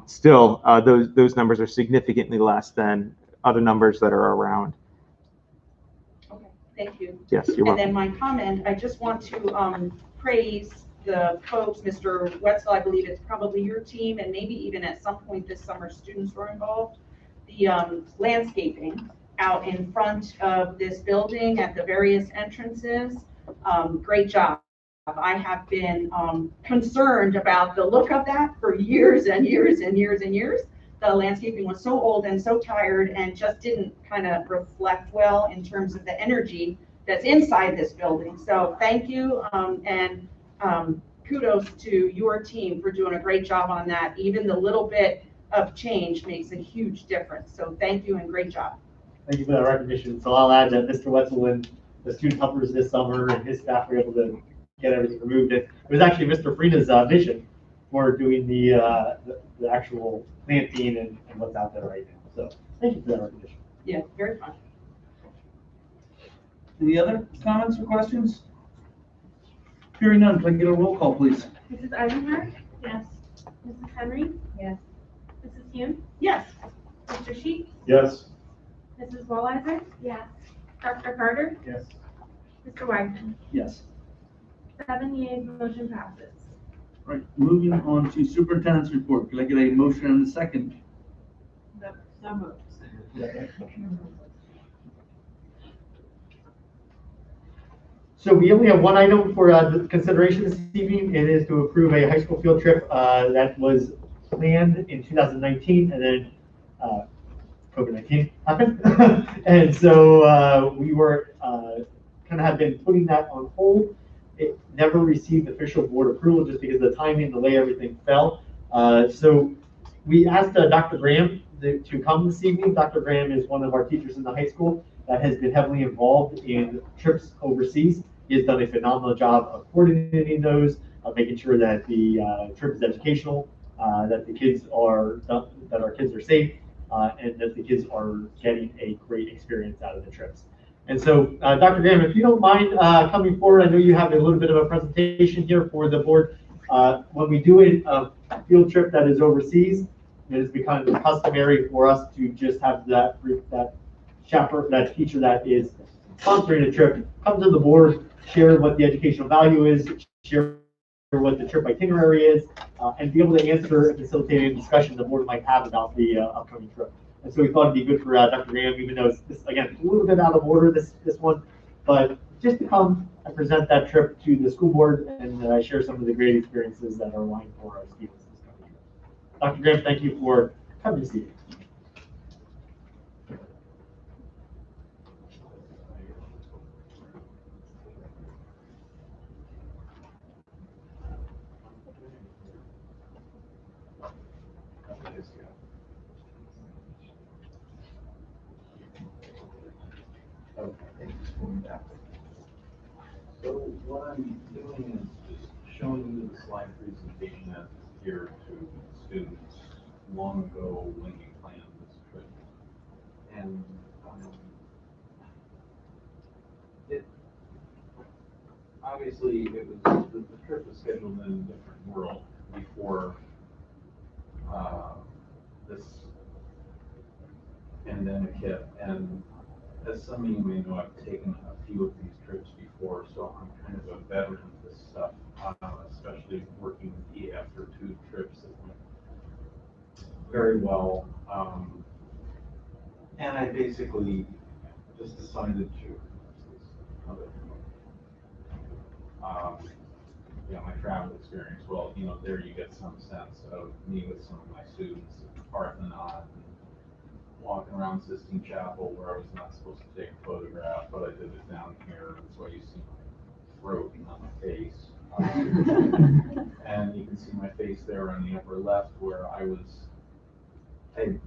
Still, those numbers are significantly less than other numbers that are around. Okay, thank you. Yes, you're welcome. And then my comment, I just want to praise the folks, Mr. Wetzel, I believe it's probably your team, and maybe even at some point this summer, students were involved. The landscaping out in front of this building at the various entrances, great job. I have been concerned about the look of that for years and years and years and years. The landscaping was so old and so tired and just didn't kind of reflect well in terms of the energy that's inside this building. So thank you, and kudos to your team for doing a great job on that. Even the little bit of change makes a huge difference. So thank you and great job. Thank you for that recognition. So I'll add that Mr. Wetzel and the student helpers this summer and his staff were able to get everything removed. It was actually Mr. Freena's vision for doing the actual planting and what's out there right now. So thank you for that recognition. Yeah, very fun. Any other comments or questions? Hearing none, can I get a roll call, please? Mrs. Eisenhardt? Yes. Mrs. Henry? Yes. Mrs. Hume? Yes. Mr. Sheets? Yes. Mrs. Walliser? Yes. Dr. Carter? Yes. Mr. Wagner? Yes. 7 yeas, motion passes. All right, moving on to superintendent's report. Can I get a motion and a second? So moved. So we only have one item for consideration this evening. It is to approve a high school field trip that was planned in 2019 and then COVID-19 happened. And so we were kind of have been putting that on hold. It never received official board approval just because of the timing, the way everything fell. So we asked Dr. Graham to come this evening. Dr. Graham is one of our teachers in the high school that has been heavily involved in trips overseas. He has done a phenomenal job of coordinating those, of making sure that the trip is educational, that the kids are that our kids are safe, and that the kids are getting a great experience out of the trips. And so, Dr. Graham, if you don't mind coming forward, I know you have a little bit of a presentation here for the board. When we do a field trip that is overseas, it has become customary for us to just have that chaperone, that teacher that is sponsoring a trip, come to the board, share what the educational value is, share what the trip itinerary is, and be able to answer and facilitate any discussion the board might have about the upcoming trip. And so we thought it'd be good for Dr. Graham, even though it's again, a little bit out of order, this one, but just to come and present that trip to the school board and share some of the great experiences that are lying for our students this coming year. Dr. Graham, thank you for coming this evening. So what I'm doing is just showing you the slide presentation that's here to students long ago when we planned this trip. And it obviously it was the trip was scheduled in a different world before this pandemic hit. And as some of you may know, I've taken a few of these trips before, so I'm kind of a veteran of this stuff, especially working with EF for 2 trips that went very well. And I basically just decided to, my travel experience. Well, there you get some sense of me with some of my students at the Parthenon, walking around Sistine Chapel where I was not supposed to take a photograph, but I did it down here. That's why you see my throat, not my face. And you can see my face there on the upper left where I was, hey,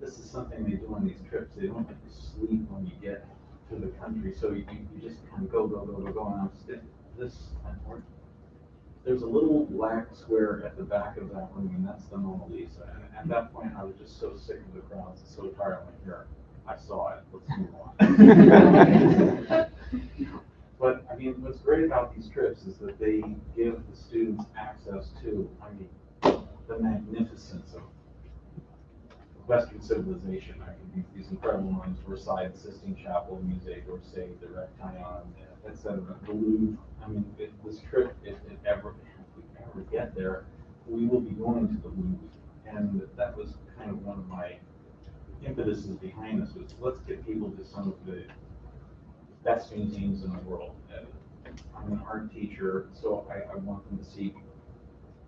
this is something they do on these trips. They don't let you sleep when you get to the country, so you just kind of go, and I'm still, there's a little black square at the back of that room, and that's the Mona Lisa. And at that point, I was just so sick of the crowds and so tired. I went, here, I saw it. Let's move on. But I mean, what's great about these trips is that they give the students access to, the magnificence of Western civilization. I mean, these incredible ones: Versailles, the Sistine Chapel, Musée d'Orsay, the Rectillon, etc. The Louvre. I mean, this trip, if we ever get there, we will be going to the Louvre, and that was kind of one of my impetuses behind this. Was let's get people to some of the best museums in the world. I'm an art teacher, so I want them to see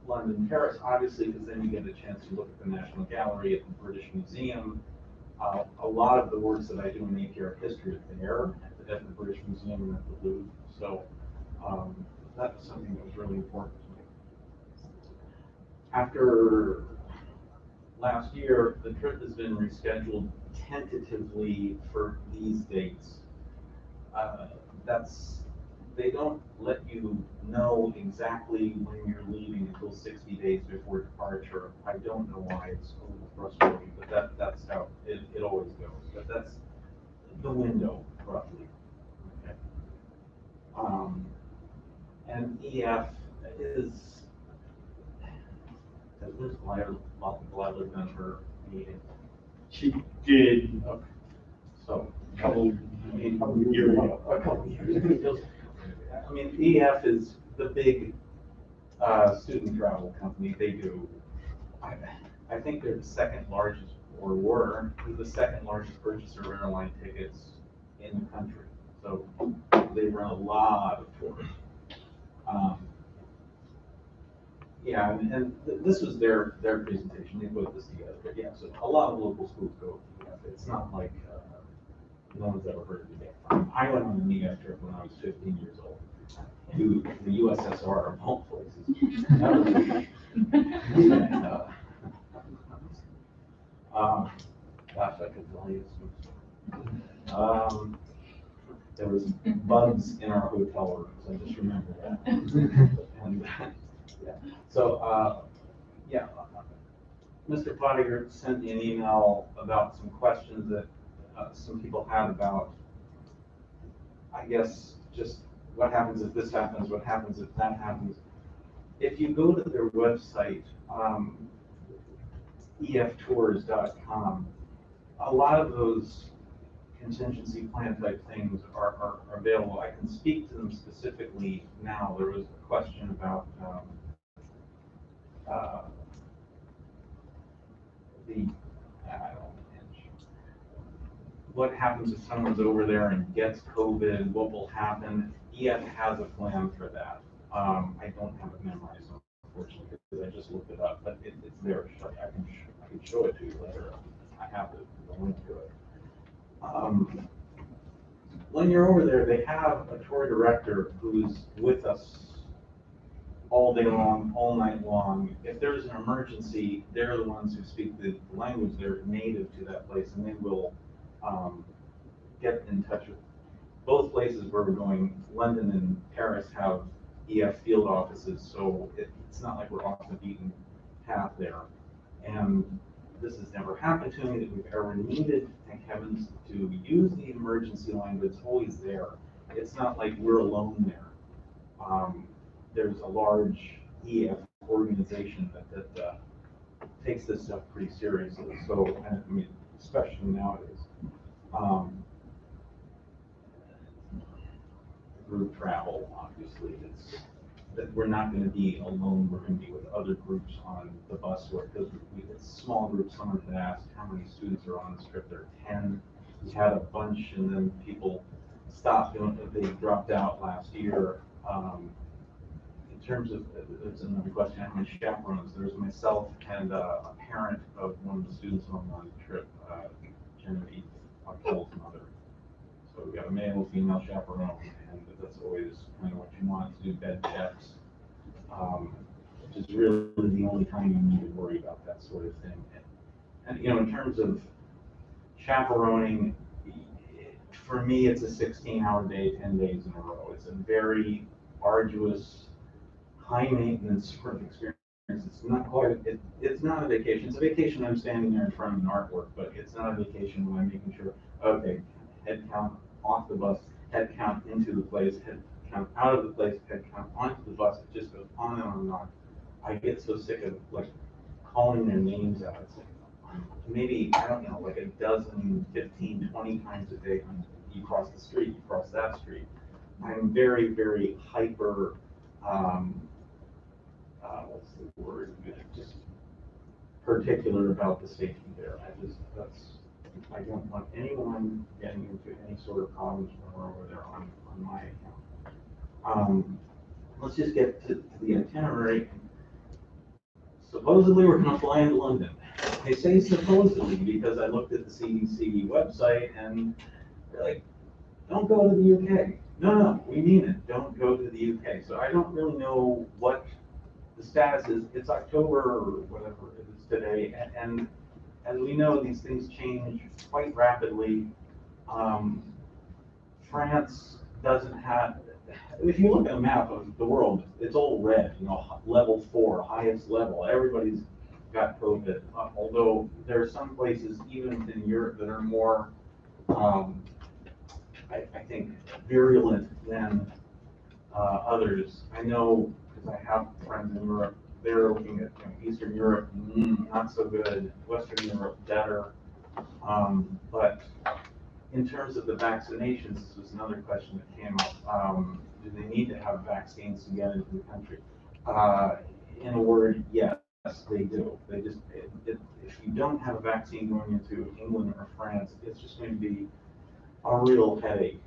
London, Paris, obviously, because then you get a chance to look at the National Gallery, at the British Museum. A lot of the works that I do in APR history are there at the British Museum and at the Louvre. So that was something that was really important to me. After last year, the trip has been rescheduled tentatively for these dates. They don't let you know exactly when you're leaving until 60 days before departure. I don't know why, it's a little frustrating, but that's how it always goes. But that's the window, roughly. Okay. And EF is, has Ms. Gladler done her meeting? She did. Okay. So, A couple years ago. I mean, EF is the big student travel company. They do, I think they're the second largest, or were, the second largest purchaser of airline tickets in the country. So they run a lot of tours. Yeah, and this was their presentation. They put this together. But yeah, so a lot of local schools go to EF. It's not like no one's ever heard of it. I went on an EF trip when I was 15 years old to the USSR of all places. Gosh, I could tell you some. There was bugs in our hotel rooms. I just remember that. And yeah, so yeah, Mr. Pottinger sent me an email about some questions that some people had about, I guess, just what happens if this happens, what happens if that happens. If you go to their website, eftours.com, a lot of those contingency plan type things are available. I can speak to them specifically now. There was a question about what happens if someone's over there and gets COVID, what will happen? EF has a plan for that. I don't have it memorized, unfortunately, because I just looked it up, but it's there. I can show it to you later. I have the link to it. When you're over there, they have a tour director who's with us all day long, all night long. If there's an emergency, they're the ones who speak the language. They're native to that place, and they will get in touch with both places where we're going. London and Paris have EF field offices, so it's not like we're off the beaten path there. And this has never happened to me that we've ever needed, thank heavens, to use the emergency line, but it's always there. It's not like we're alone there. There's a large EF organization that takes this stuff pretty seriously. So, I mean, especially nowadays. Group travel, obviously, it's that we're not going to be alone. We're going to be with other groups on the bus, because it's small groups. Someone had asked how many students are on this trip. There are 10. We had a bunch, and then people stopped. They dropped out last year. In terms of, there's another question, how many chaperones? There's myself and a parent of one of the students on the trip, Genevieve, Paul's mother. So we got a male, female chaperone, and that's always kind of what you want to do, bed checks, which is really the only time you need to worry about that sort of thing. And you know, in terms of chaperoning, for me, it's a 16-hour day, 10 days in a row. It's a very arduous, high-maintenance sort of experience. It's not quite, it's not a vacation. It's a vacation when I'm standing there in front of an artwork, but it's not a vacation when I'm making sure, okay, head count off the bus, head count into the place, head count out of the place, head count onto the bus. It just goes on and on and on. I get so sick of like calling their names out. It's like, maybe, I don't know, like a dozen, 15, 20 times a day. You cross the street, you cross that street. I'm very, very hyper, what's the word? Just particular about the safety there. I don't want anyone getting into any sort of problems when we're over there on my account. Let's just get to the itinerary. Supposedly, we're going to fly into London. They say supposedly because I looked at the CDC website and they're like, don't go to the UK. No, we mean it. Don't go to the UK. So I don't really know what the status is. It's October or whatever it is today. And as we know, these things change quite rapidly. France doesn't have, if you look at a map of the world, it's all red, you know, level 4, highest level. Everybody's got COVID, although there are some places, even within Europe, that are more, I think, virulent than others. I know, because I have friends in Europe, they're looking at, you know, Eastern Europe, not so good, Western Europe, better. But in terms of the vaccinations, this was another question that came up. Do they need to have vaccines to get into the country? In a word, yes, they do. They just, if you don't have a vaccine going into England or France, it's just going to be a real headache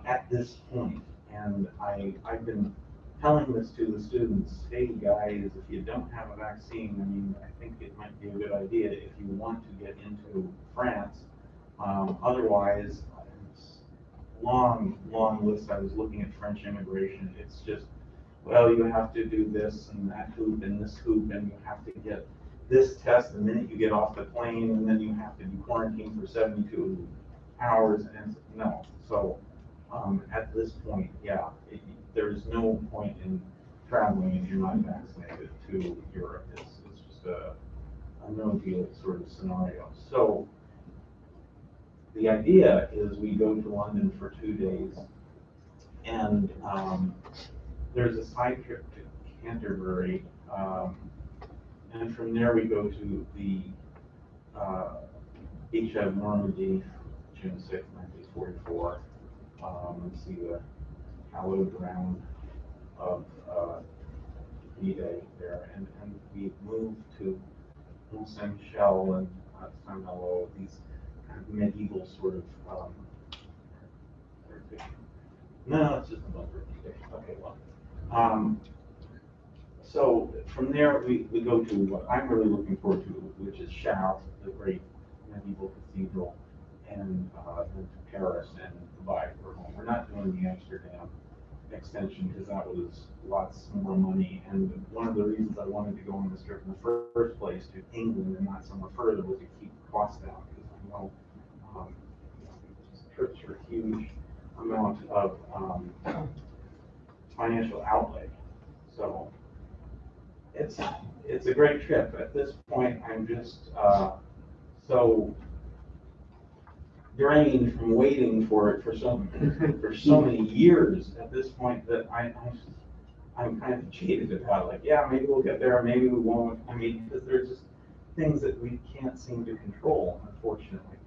at this point. And I've been telling this to the students, hey guys, if you don't have a vaccine, I mean, I think it might be a good idea if you want to get into France. Otherwise, it's long list. I was looking at French immigration. It's just, well, you have to do this and that hoop and this hoop, and you have to get this test the minute you get off the plane, and then you have to be quarantined for 72 hours, and no. So at this point, yeah, there's no point in traveling if you're not vaccinated to Europe. It's just a no no deal sort of scenario. So the idea is we go to London for 2 days, and there's a side trip to Canterbury, and from there we go to the beach of Normandy, June 6, 1944, and see the hallowed ground of D-Day there, and we moved to Mont Saint Michel and Saint Malo, these kind of medieval sort of. No, it's just a bunker. Okay, well. So from there we go to what I'm really looking forward to, which is Chartres, the great medieval cathedral, and then to Paris and Dubai for home. We're not doing the Amsterdam extension because that was lots more money, and one of the reasons I wanted to go on this trip in the first place to England and not somewhere further was to keep costs down, because I know trips are a huge amount of financial outlay. So it's a great trip. At this point, I'm just so drained from waiting for it for so many years at this point that I'm kind of jaded about, like, yeah, maybe we'll get there, maybe we won't. I mean, because there's just things that we can't seem to control, unfortunately.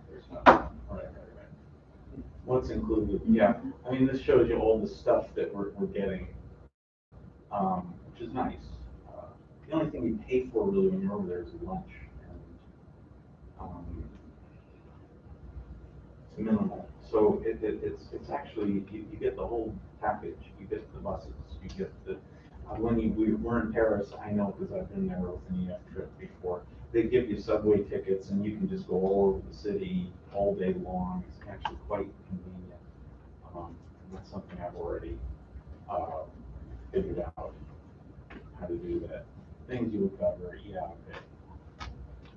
There's right. What's included? Yeah, I mean, this shows you all the stuff that we're getting, which is nice. The only thing you pay for really when you're over there is lunch, and it's minimal. So it's actually you get the whole package. You get the buses, you get the when we were in Paris, I know because I've been there with an EF trip before. They give you subway tickets, and you can just go all over the city all day long. It's actually quite convenient. That's something I've already figured out how to do that. Things you would cover, yeah, okay.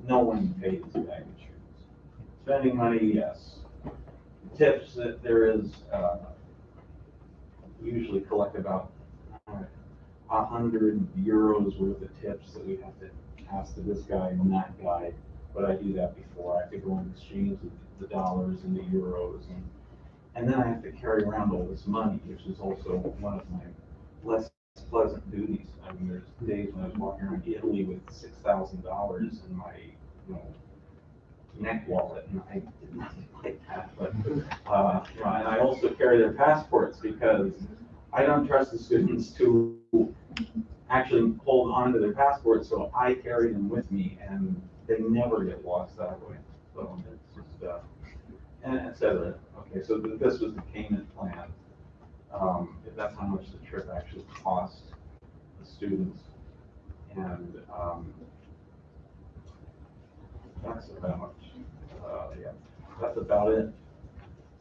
No one pays baggage fees. Spending money, yes. Tips, that there is, we usually collect about 100 euros worth of tips that we have to pass to this guy and that guy, but I do that before. I have to go and exchange the dollars and the euros, and then I have to carry around all this money, which is also one of my less pleasant duties. I mean, there's days when I was walking around Italy with $6,000 in my, neck wallet, and I didn't like that. But and I also carry their passports because I don't trust the students to actually hold on to their passports, so I carry them with me, and they never get lost that way. So it's just and et cetera. Okay, so this was the payment plan. If that's how much the trip actually cost the students, and that's about yeah, that's about it.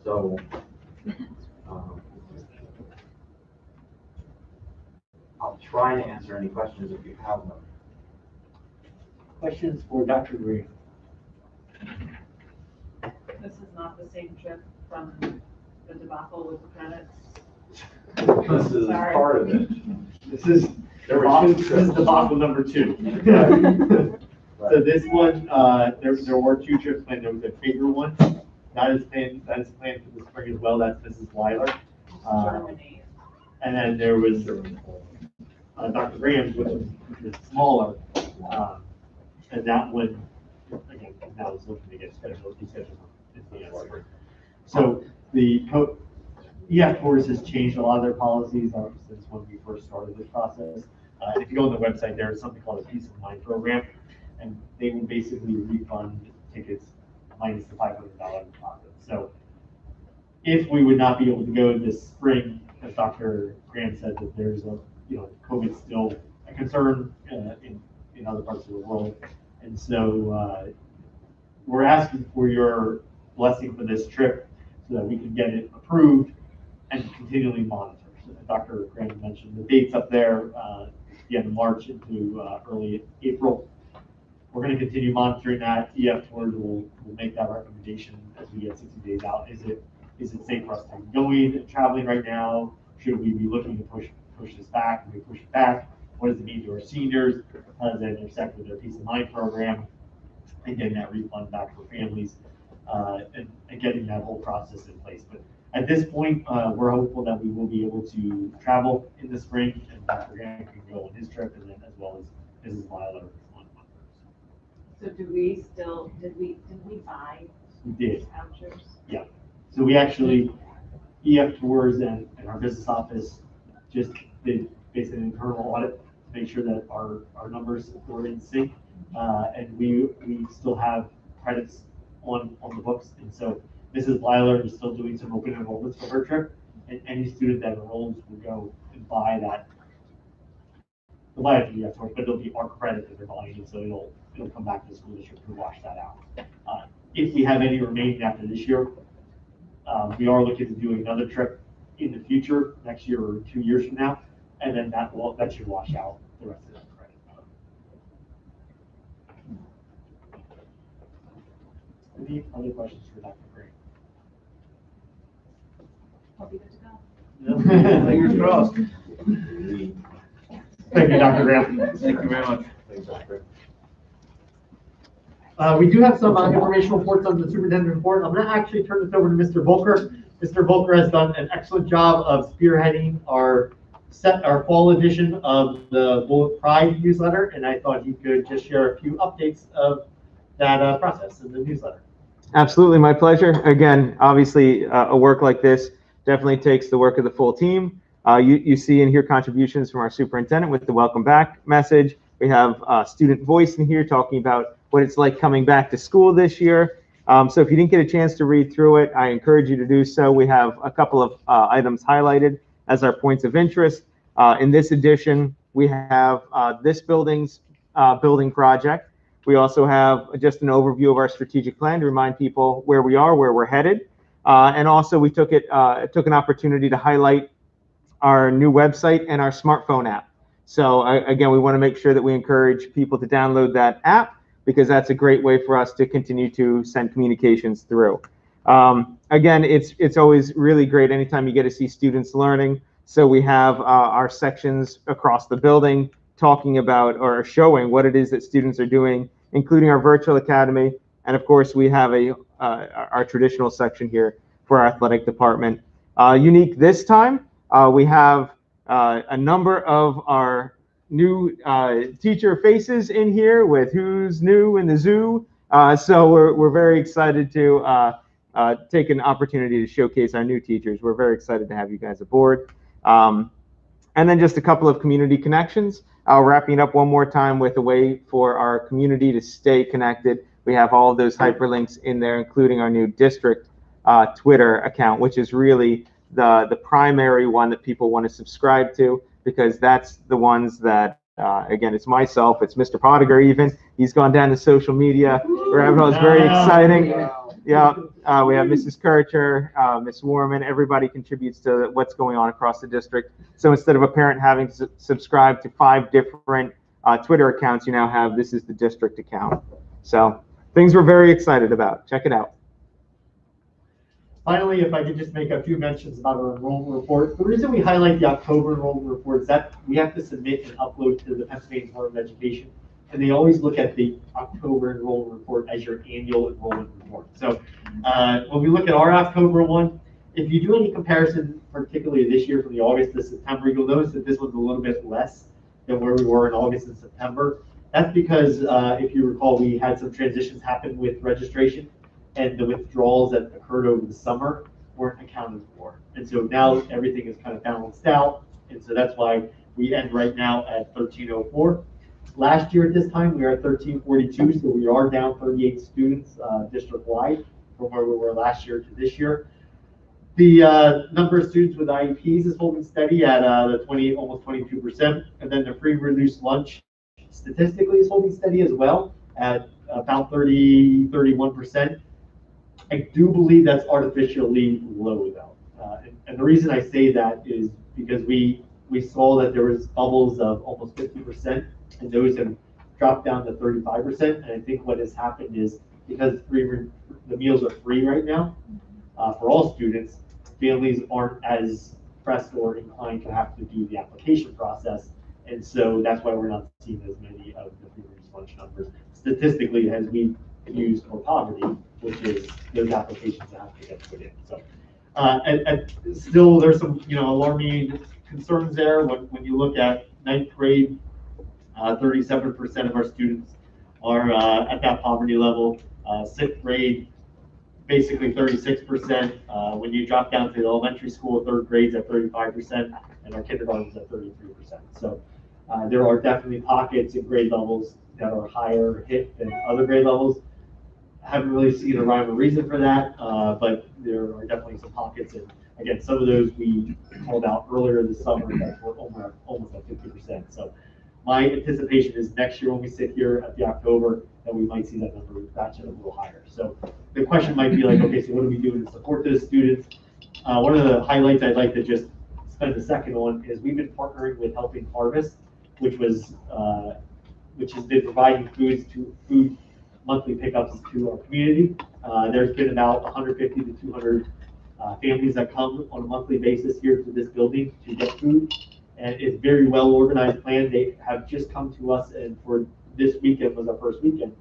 So I'll try to answer any questions if you have them. Questions for Dr. Green? This is not the same trip from the debacle with the credits. This is Sorry. part of it. This is There were two this is trips. debacle number 2. Right. So this one, there were 2 trips planned. There was a bigger one that is planned for the spring as well. That's Mrs. Weiler. Germany. And then there was Dr. Graham's, which is smaller. And that one, again, now is looking to get scheduled. So the EF Tours has changed a lot of their policies since when we first started this process. If you go on the website, there is something called a Peace of Mind program, and they will basically refund tickets minus the $500 deposit. So if we would not be able to go this spring, as Dr. Graham said, that there's COVID's still a concern in other parts of the world, and so we're asking for your blessing for this trip so that we can get it approved and continually monitor. So Dr. Graham mentioned the dates up there, the end of March into early April. We're going to continue monitoring that. EF Tours will make that recommendation as we get 60 days out. Is it safe for us to be going and traveling right now? Should we be looking to push push this back? If we push it back, what does it mean to our seniors? How does that intersect with their Peace of Mind program? And getting that refund back for families, and getting that whole process in place. But at this point, we're hopeful that we will be able to travel in the spring, and Dr. Graham can go on his trip, and then as well as Mrs. Weiler on hers. So did we buy We did. vouchers? Yeah. So we actually, EF Tours and our business office just did basically an internal audit to make sure that our numbers were in sync. And we still have credits on the books. And so Mrs. Weiler is still doing some open enrollments for her trip. And any student that enrolls will go and buy that. They'll buy it from EF Tours, but it'll be our credit that they're buying. And so it'll come back to the school district to wash that out. If we have any remaining after this year, we are looking to do another trip in the future, next year or 2 years from now, and then that should wash out the rest of that credit. Any other questions for Dr. Gray? I'll be good to go. Fingers crossed. Thank you, Dr. Graham. Thank you very much. Thanks, Dr. We do have some informational reports on the superintendent report. I'm going to actually turn this over to Mr. Volker. Mr. Volker has done an excellent job of spearheading our fall edition of the Bullet Pride newsletter, and I thought he could just share a few updates of that process in the newsletter. Absolutely, my pleasure. Again, obviously, a work like this definitely takes the work of the full team. You see and hear contributions from our superintendent with the welcome back message. We have student voice in here talking about what it's like coming back to school this year. So if you didn't get a chance to read through it, I encourage you to do so. We have a couple of items highlighted as our points of interest. In this edition, we have this building's building project. We also have just an overview of our strategic plan to remind people where we are, where we're headed. And also we took an opportunity to highlight our new website and our smartphone app. So again, we want to make sure that we encourage people to download that app, because that's a great way for us to continue to send communications through. Again, it's always really great anytime you get to see students learning. So we have our sections across the building talking about or showing what it is that students are doing, including our virtual academy. And of course, we have our traditional section here for our athletic department. Unique this time, we have a number of our new teacher faces in here with who's new in the zoo. So we're very excited to take an opportunity to showcase our new teachers. We're very excited to have you guys aboard. And then just a couple of community connections. Wrapping up one more time with a way for our community to stay connected. We have all of those hyperlinks in there, including our new district Twitter account, which is really the primary one that people want to subscribe to, because that's the ones that, again, it's myself, it's Mr. Pottiger even. He's gone down to social media. It's very exciting. Yeah, we have Mrs. Kircher, Ms. Warman, everybody contributes to what's going on across the district. So instead of a parent having to subscribe to 5 different Twitter accounts, you now have, this is the district account. So things we're very excited about. Check it out. Finally, if I could just make a few mentions about our enrollment report. The reason we highlight the October enrollment report is that we have to submit and upload to the Pennsylvania Department of Education, and they always look at the October enrollment report as your annual enrollment report. So when we look at our October one, if you do any comparison, particularly this year from the August to September, you'll notice that this was a little bit less than where we were in August and September. That's because, if you recall, we had some transitions happen with registration, and the withdrawals that occurred over the summer weren't accounted for. And so now everything is kind of balanced out. And so that's why we end right now at 1304. Last year at this time, we were at 1342, so we are down 38 students district-wide from where we were last year to this year. The number of students with IEPs is holding steady at almost 22%. And then the free reduced lunch statistically is holding steady as well at about 31%. I do believe that's artificially low though. And the reason I say that is because we saw that there was bubbles of almost 50%, and those have dropped down to 35%. And I think what has happened is, because the meals are free right now for all students, families aren't as pressed or inclined to have to do the application process. And so that's why we're not seeing as many of the free reduced lunch numbers statistically as we use for poverty, which is those applications that have to get put in. So still, there's some alarming concerns there. When you look at ninth grade, 37% of our students are at that poverty level. Sixth grade, basically 36%. When you drop down to the elementary school, third grade's at 35%, and our kindergarten's at 33%. So there are definitely pockets in grade levels that are higher hit than other grade levels. I haven't really seen a rhyme or reason for that, but there are definitely some pockets. And again, some of those we called out earlier this summer that were almost at 50%. So my anticipation is next year when we sit here at the October that we might see that number ratchet a little higher. So the question might be like, okay, so what are we doing to support those students? One of the highlights I'd like to just spend a second on is we've been partnering with Helping Harvest, which has been providing food monthly pickups to our community. There's been about 150 to 200 families that come on a monthly basis here to this building to get food. And it's very well organized plan. They have just come to us, and for this weekend was our first weekend,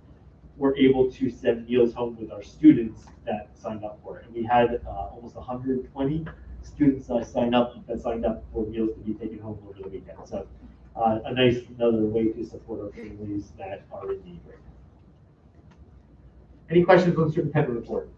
we're able to send meals home with our students that signed up for it. And we had almost 120 students signed up for meals to be taken home over the weekend. So another way to support our families that are in need right now. Any questions on the superintendent report?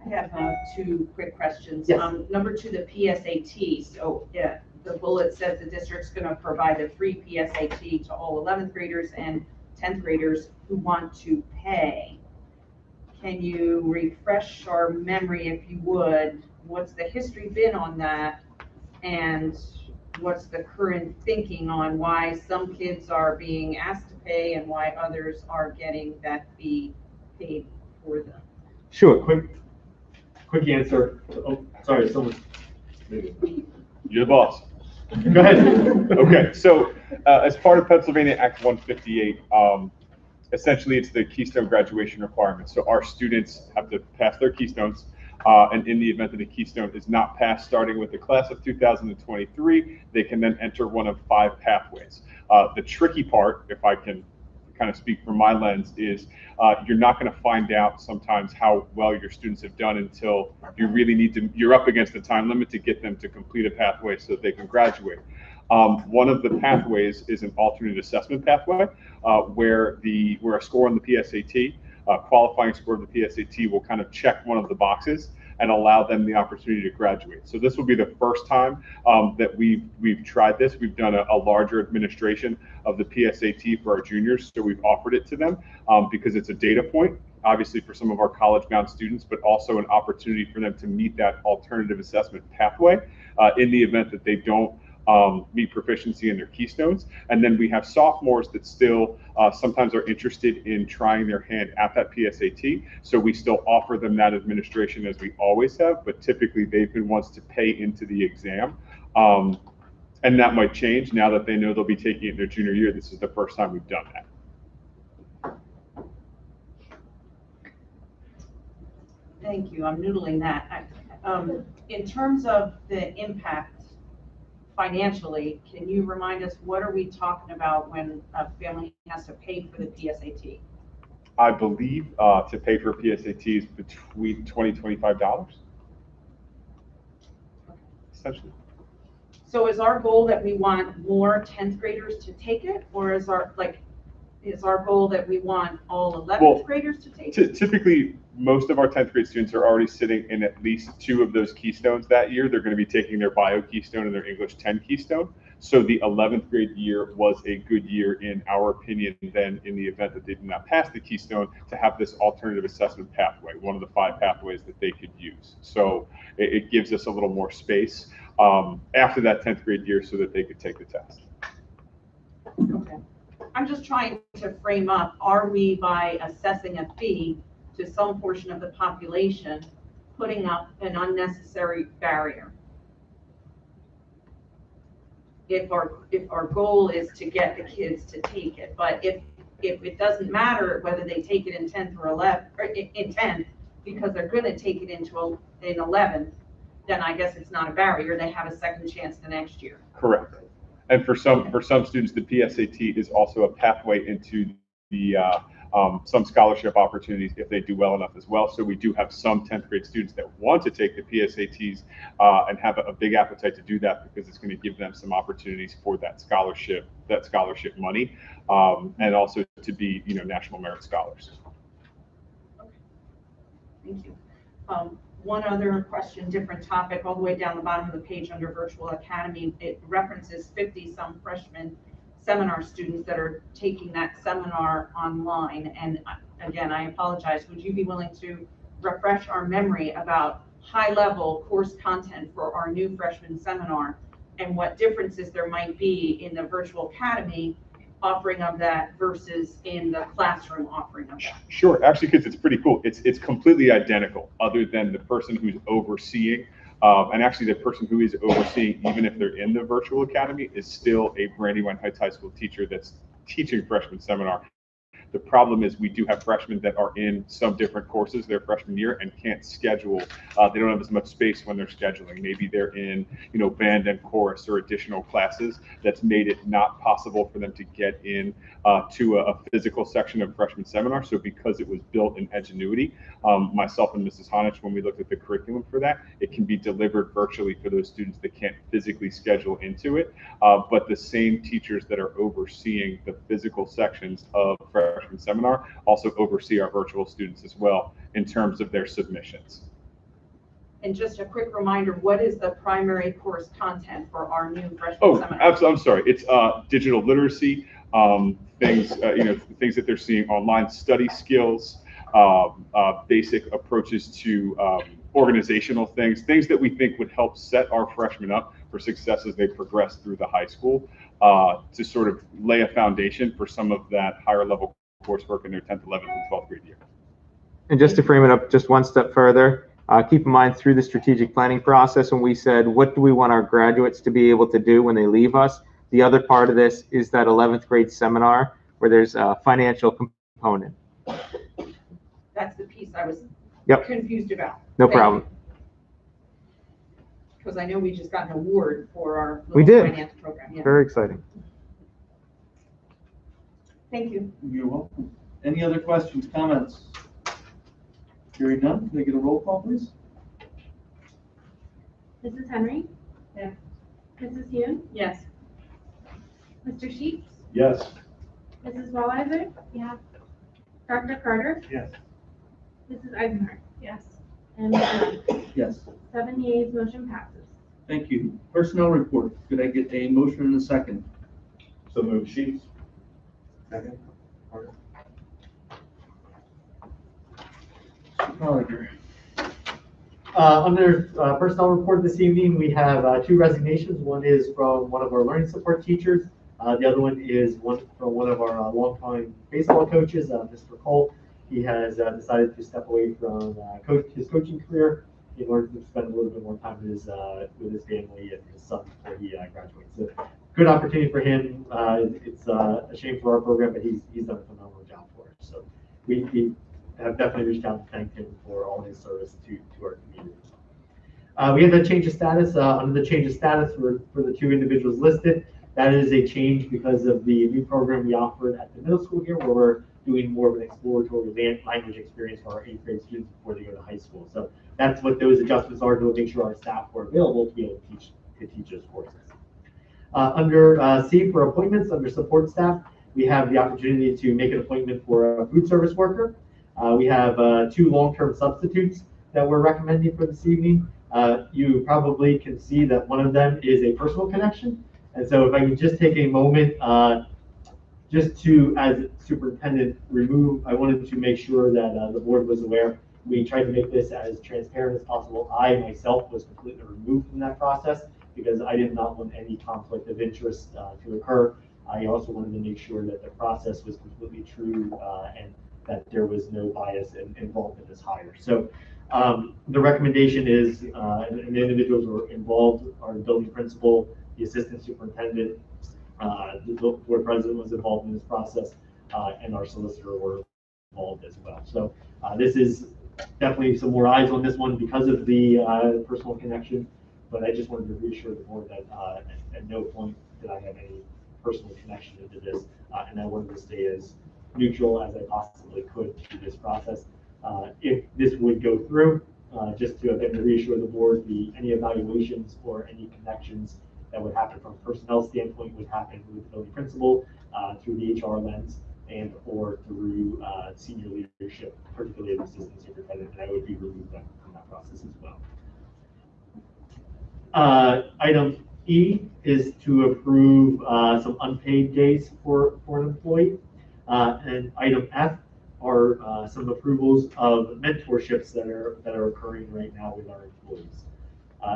I have two quick questions. Yes. Number two, the PSAT. So yeah, the bullet says the district's going to provide a free PSAT to all 11th graders and 10th graders who want to pay. Can you refresh our memory, if you would? What's the history been on that? And what's the current thinking on why some kids are being asked to pay and why others are getting that fee paid for them? Sure, quick answer. Oh, sorry, someone. You're the boss. Go ahead. Okay, so as part of Pennsylvania Act 158, essentially it's the Keystone graduation requirement. So our students have to pass their Keystones, and in the event that the Keystone is not passed, starting with the class of 2023, they can then enter one of 5 pathways. The tricky part, if I can kind of speak from my lens, is you're not going to find out sometimes how well your students have done until you're up against the time limit to get them to complete a pathway so that they can graduate. One of the pathways is an alternate assessment pathway, where a score on the PSAT, qualifying score of the PSAT, will kind of check one of the boxes and allow them the opportunity to graduate. So this will be the first time that we've tried this. We've done a larger administration of the PSAT for our juniors, so we've offered it to them because it's a data point, obviously for some of our college-bound students, but also an opportunity for them to meet that alternative assessment pathway in the event that they don't meet proficiency in their Keystones. And then we have sophomores that still sometimes are interested in trying their hand at that PSAT. So we still offer them that administration as we always have, but typically they've been ones to pay into the exam. And that might change now that they know they'll be taking it in their junior year. This is the first time we've done that. Thank you. I'm noodling that. In terms of the impact financially, can you remind us what are we talking about when a family has to pay for the PSAT? I believe to pay for PSAT is between $20 and $25, essentially. So is our goal that we want more 10th graders to take it, or is our goal that we want all 11th graders to take it? Typically, most of our 10th grade students are already sitting in at least 2 of those Keystones that year. They're going to be taking their Bio Keystone and their English 10 Keystone. So the 11th grade year was a good year in our opinion then, in the event that they did not pass the Keystone, to have this alternative assessment pathway, one of the 5 pathways that they could use. So it gives us a little more space after that 10th grade year so that they could take the test. Okay. I'm just trying to frame up, are we, by assessing a fee to some portion of the population, putting up an unnecessary barrier? If our goal is to get the kids to take it, but if it doesn't matter whether they take it in 10th or 11th, or in 10th, because they're going to take it in 11th, then I guess it's not a barrier. They have a second chance the next year. Correct. And for some students, the PSAT is also a pathway into the some scholarship opportunities if they do well enough as well. So we do have some 10th grade students that want to take the PSATs and have a big appetite to do that because it's going to give them some opportunities for that scholarship money, and also to be, national merit scholars. Thank you. One other question, different topic, all the way down the bottom of the page under Virtual Academy, it references 50-some freshman seminar students that are taking that seminar online. And again, I apologize, would you be willing to refresh our memory about high-level course content for our new freshman seminar and what differences there might be in the Virtual Academy offering of that versus in the classroom offering of that? Sure, actually, because it's pretty cool. It's completely identical, other than the person who's overseeing, and actually the person who is overseeing, even if they're in the Virtual Academy, is still a Brandywine Heights High School teacher that's teaching freshman seminar. The problem is we do have freshmen that are in some different courses their freshman year and can't schedule. They don't have as much space when they're scheduling. Maybe they're in, band and chorus or additional classes. That's made it not possible for them to get in to a physical section of freshman seminar. So because it was built in Edgenuity, myself and Mrs. Honich, when we looked at the curriculum for that, it can be delivered virtually for those students that can't physically schedule into it. But the same teachers that are overseeing the physical sections of freshman seminar also oversee our virtual students as well in terms of their submissions. And just a quick reminder, what is the primary course content for our new freshman seminar? Absolutely. I'm sorry. It's digital literacy, things that they're seeing online, study skills, basic approaches to organizational things that we think would help set our freshmen up for success as they progress through the high school, to sort of lay a foundation for some of that higher level coursework in their 10th, 11th, and 12th grade year. And just to frame it up just one step further, keep in mind through the strategic planning process, when we said, what do we want our graduates to be able to do when they leave us? The other part of this is that 11th grade seminar where there's a financial component. That's the piece I was confused about. No problem. Because I know we just got an award for our finance program. Yeah. Very exciting. Thank you. You're welcome. Any other questions, comments? Hearing none, can I get a roll call, please? Mrs. Henry? Yes. Mrs. Hume? Yes. Mr. Sheets? Yes. Mrs. Walliser? Yeah. Dr. Carter? Yes. Mrs. Eisenhardt? Yes. And Mr. Young? Yes. 7 yeas, motion passes. Thank you. Personnel report. Could I get a motion and a second? So move Sheets. Second. Gallagher. Under personnel report this evening, we have 2 resignations. One is from one of our learning support teachers. The other one is from one of our longtime baseball coaches, Mr. Cole. He has decided to step away from his coaching career in order to spend a little bit more time with his family and his son before he graduates. So good opportunity for him. It's a shame for our program, but he's done a phenomenal job for us. So we have definitely reached out to thank him for all his service to our community. We have a change of status. Under the change of status for the 2 individuals listed, that is a change because of the new program we offered at the middle school here, where we're doing more of an exploratory language experience for our 8th grade students before they go to high school. So that's what those adjustments are, to make sure our staff are available to be able to teach those courses. Under C for appointments, under support staff, we have the opportunity to make an appointment for a food service worker. We have 2 long-term substitutes that we're recommending for this evening. You probably can see that one of them is a personal connection. And so if I can just take a moment, just to, as superintendent, I wanted to make sure that the board was aware. We tried to make this as transparent as possible. I myself was completely removed from that process because I did not want any conflict of interest to occur. I also wanted to make sure that the process was completely true and that there was no bias involved in this hire. So the recommendation is, and the individuals who are involved are the building principal, the assistant superintendent, the board president was involved in this process, and our solicitor were involved as well. So this is definitely some more eyes on this one because of the personal connection, but I just wanted to reassure the board that at no point did I have any personal connection into this, and I wanted to stay as neutral as I possibly could through this process. If this would go through, just to again reassure the board, any evaluations or any connections that would happen from a personnel standpoint would happen with the building principal through the HR lens and or through senior leadership, particularly the assistant superintendent, and I would be removed from that process as well. Item E is to approve some unpaid days for an employee. And item F are some approvals of mentorships that are occurring right now with our employees.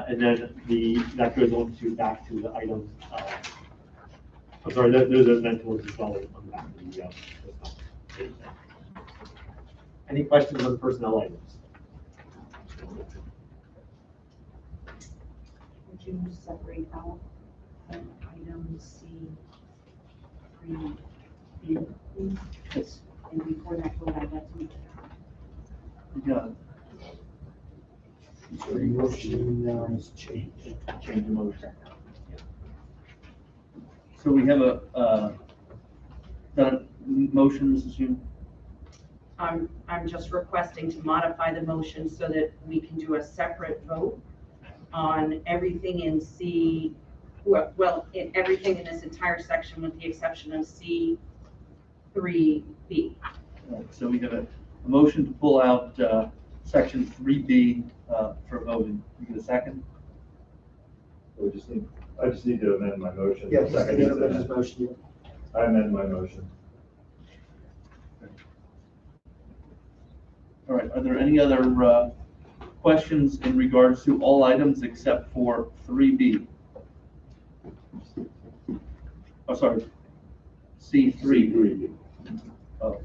And then that goes on to back to the item. I'm sorry, those are mentors as well on the back of the Any questions on personnel items? Would you separate out item C3, please? Yes. And before that, we'll add that to each. Yeah. Motion change the motion. So we have a motion, Mrs. Hume? I'm just requesting to modify the motion so that we can do a separate vote on everything in C, well, in everything in this entire section with the exception of C3B. So we have a motion to pull out section 3B for voting. You get a second? I just need to amend my motion. Yes, Second is amended. motion. I amend my motion. All right, are there any other questions in regards to all items except for 3B? Oh, sorry, C3. Oh.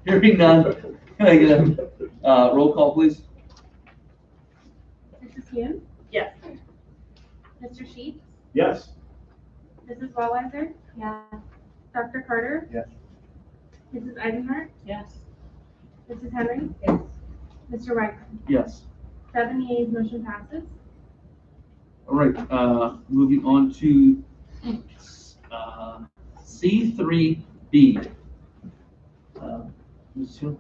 Hearing none, can I get a roll call, please? Mrs. Hume? Yes. Mr. Sheets? Yes. Mrs. Wallweiser? Yeah. Dr. Carter? Yes. Mrs. Eisenhart? Yes. Mrs. Henry? Yes. Mr. Reichman? Yes. 7 yeas, motion passes. All right, moving on to C3B. Ms. Hume?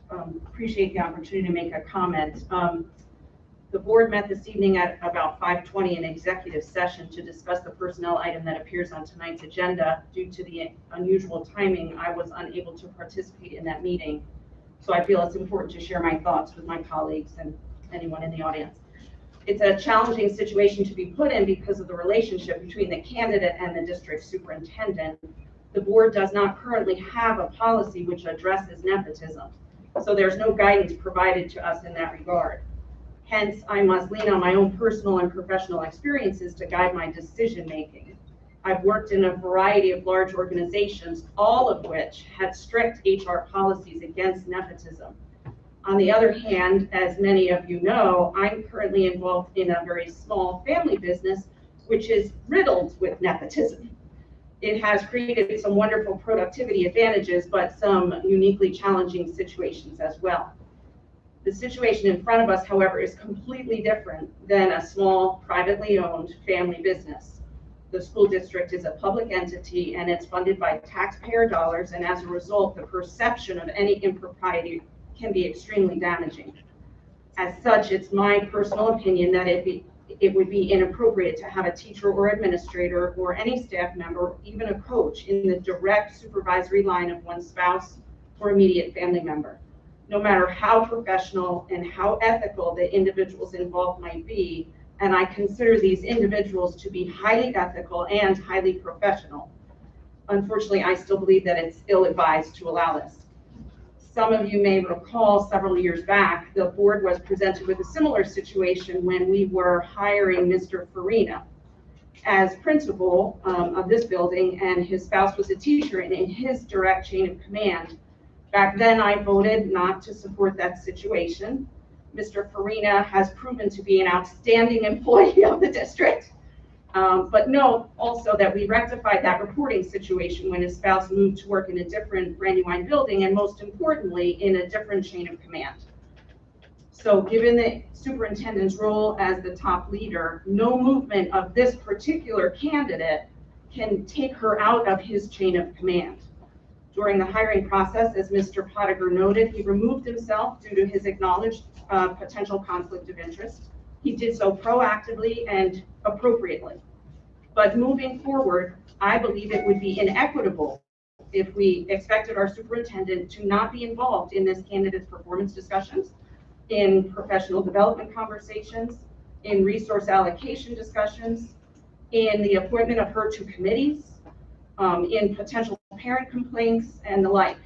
Appreciate the opportunity to make a comment. The board met this evening at about 5:20 in executive session to discuss the personnel item that appears on tonight's agenda. Due to the unusual timing, I was unable to participate in that meeting. So I feel it's important to share my thoughts with my colleagues and anyone in the audience. It's a challenging situation to be put in because of the relationship between the candidate and the district superintendent. The board does not currently have a policy which addresses nepotism, so there's no guidance provided to us in that regard. Hence, I must lean on my own personal and professional experiences to guide my decision-making. I've worked in a variety of large organizations, all of which had strict HR policies against nepotism. On the other hand, as many of you know, I'm currently involved in a very small family business, which is riddled with nepotism. It has created some wonderful productivity advantages, but some uniquely challenging situations as well. The situation in front of us, however, is completely different than a small, privately owned family business. The school district is a public entity and it's funded by taxpayer dollars, and as a result, the perception of any impropriety can be extremely damaging. As such, it's my personal opinion that it would be inappropriate to have a teacher or administrator or any staff member, even a coach, in the direct supervisory line of one's spouse or immediate family member. No matter how professional and how ethical the individuals involved might be, and I consider these individuals to be highly ethical and highly professional. Unfortunately, I still believe that it's ill-advised to allow this. Some of you may recall several years back, the board was presented with a similar situation when we were hiring Mr. Farina as principal of this building, and his spouse was a teacher and in his direct chain of command. Back then, I voted not to support that situation. Mr. Farina has proven to be an outstanding employee of the district. But know also that we rectified that reporting situation when his spouse moved to work in a different Brandywine building, and most importantly, in a different chain of command. So given the superintendent's role as the top leader, no movement of this particular candidate can take her out of his chain of command. During the hiring process, as Mr. Pottinger noted, he removed himself due to his acknowledged potential conflict of interest. He did so proactively and appropriately. But moving forward, I believe it would be inequitable if we expected our superintendent to not be involved in this candidate's performance discussions, in professional development conversations, in resource allocation discussions, in the appointment of her to committees, in potential parent complaints, and the like.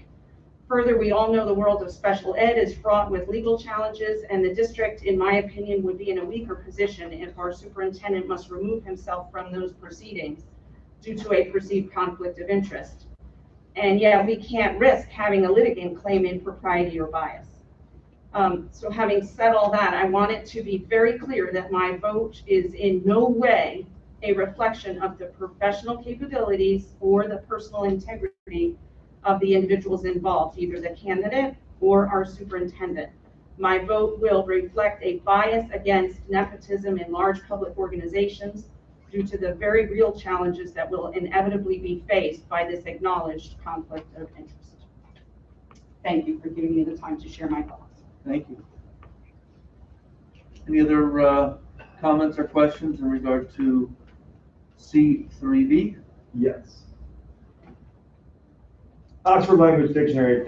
Further, we all know the world of special ed is fraught with legal challenges, and the district, in my opinion, would be in a weaker position if our superintendent must remove himself from those proceedings due to a perceived conflict of interest. And yet we can't risk having a litigant claim impropriety or bias. So having said all that, I want it to be very clear that my vote is in no way a reflection of the professional capabilities or the personal integrity of the individuals involved, either the candidate or our superintendent. My vote will reflect a bias against nepotism in large public organizations due to the very real challenges that will inevitably be faced by this acknowledged conflict of interest. Thank you for giving me the time to share my thoughts. Thank you. Any other comments or questions in regard to C3B? Yes. Oxford Language Dictionary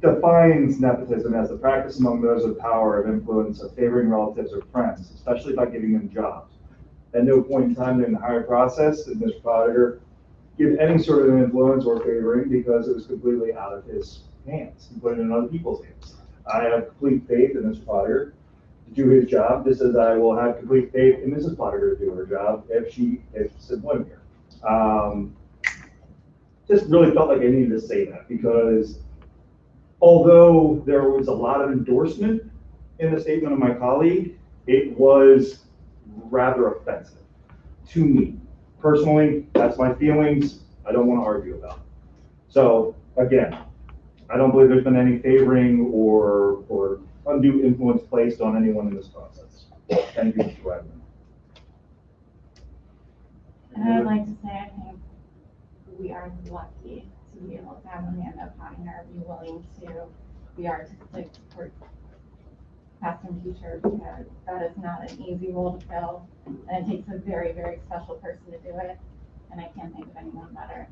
defines nepotism as the practice among those of power and influence of favoring relatives or friends, especially by giving them jobs. At no point in time during the hiring process did Mr. Pottinger give any sort of influence or favoring, because it was completely out of his hands. He put it in other people's hands. I have complete faith in Mr. Pottinger to do his job, just as I will have complete faith in Mrs. Pottinger to do her job if she is employment here. Just really felt like I needed to say that, because although there was a lot of endorsement in the statement of my colleague, it was rather offensive to me. Personally, that's my feelings. I don't want to argue about it. So again, I don't believe there's been any favoring or undue influence placed on anyone in this process. Thank you, Mr. Wagner. And I'd like to say I think we are lucky to be able to have Amanda Pottinger be willing to be our support classroom teacher, because that is not an easy role to fill, and it takes a very, very special person to do it, and I can't think of anyone better.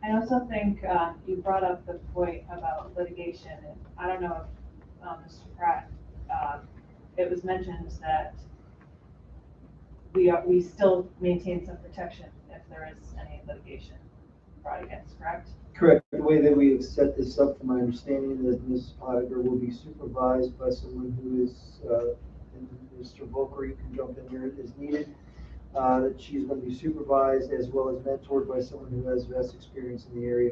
I also think you brought up the point about litigation, and I don't know if Mr. Pratt, it was mentioned that we still maintain some protection if there is any litigation brought against, correct? Correct. The way that we have set this up, from my understanding, that Ms. Pottinger will be supervised by someone who is, and Mr. Volker, you can jump in here as needed, that she's going to be supervised as well as mentored by someone who has vast experience in the area.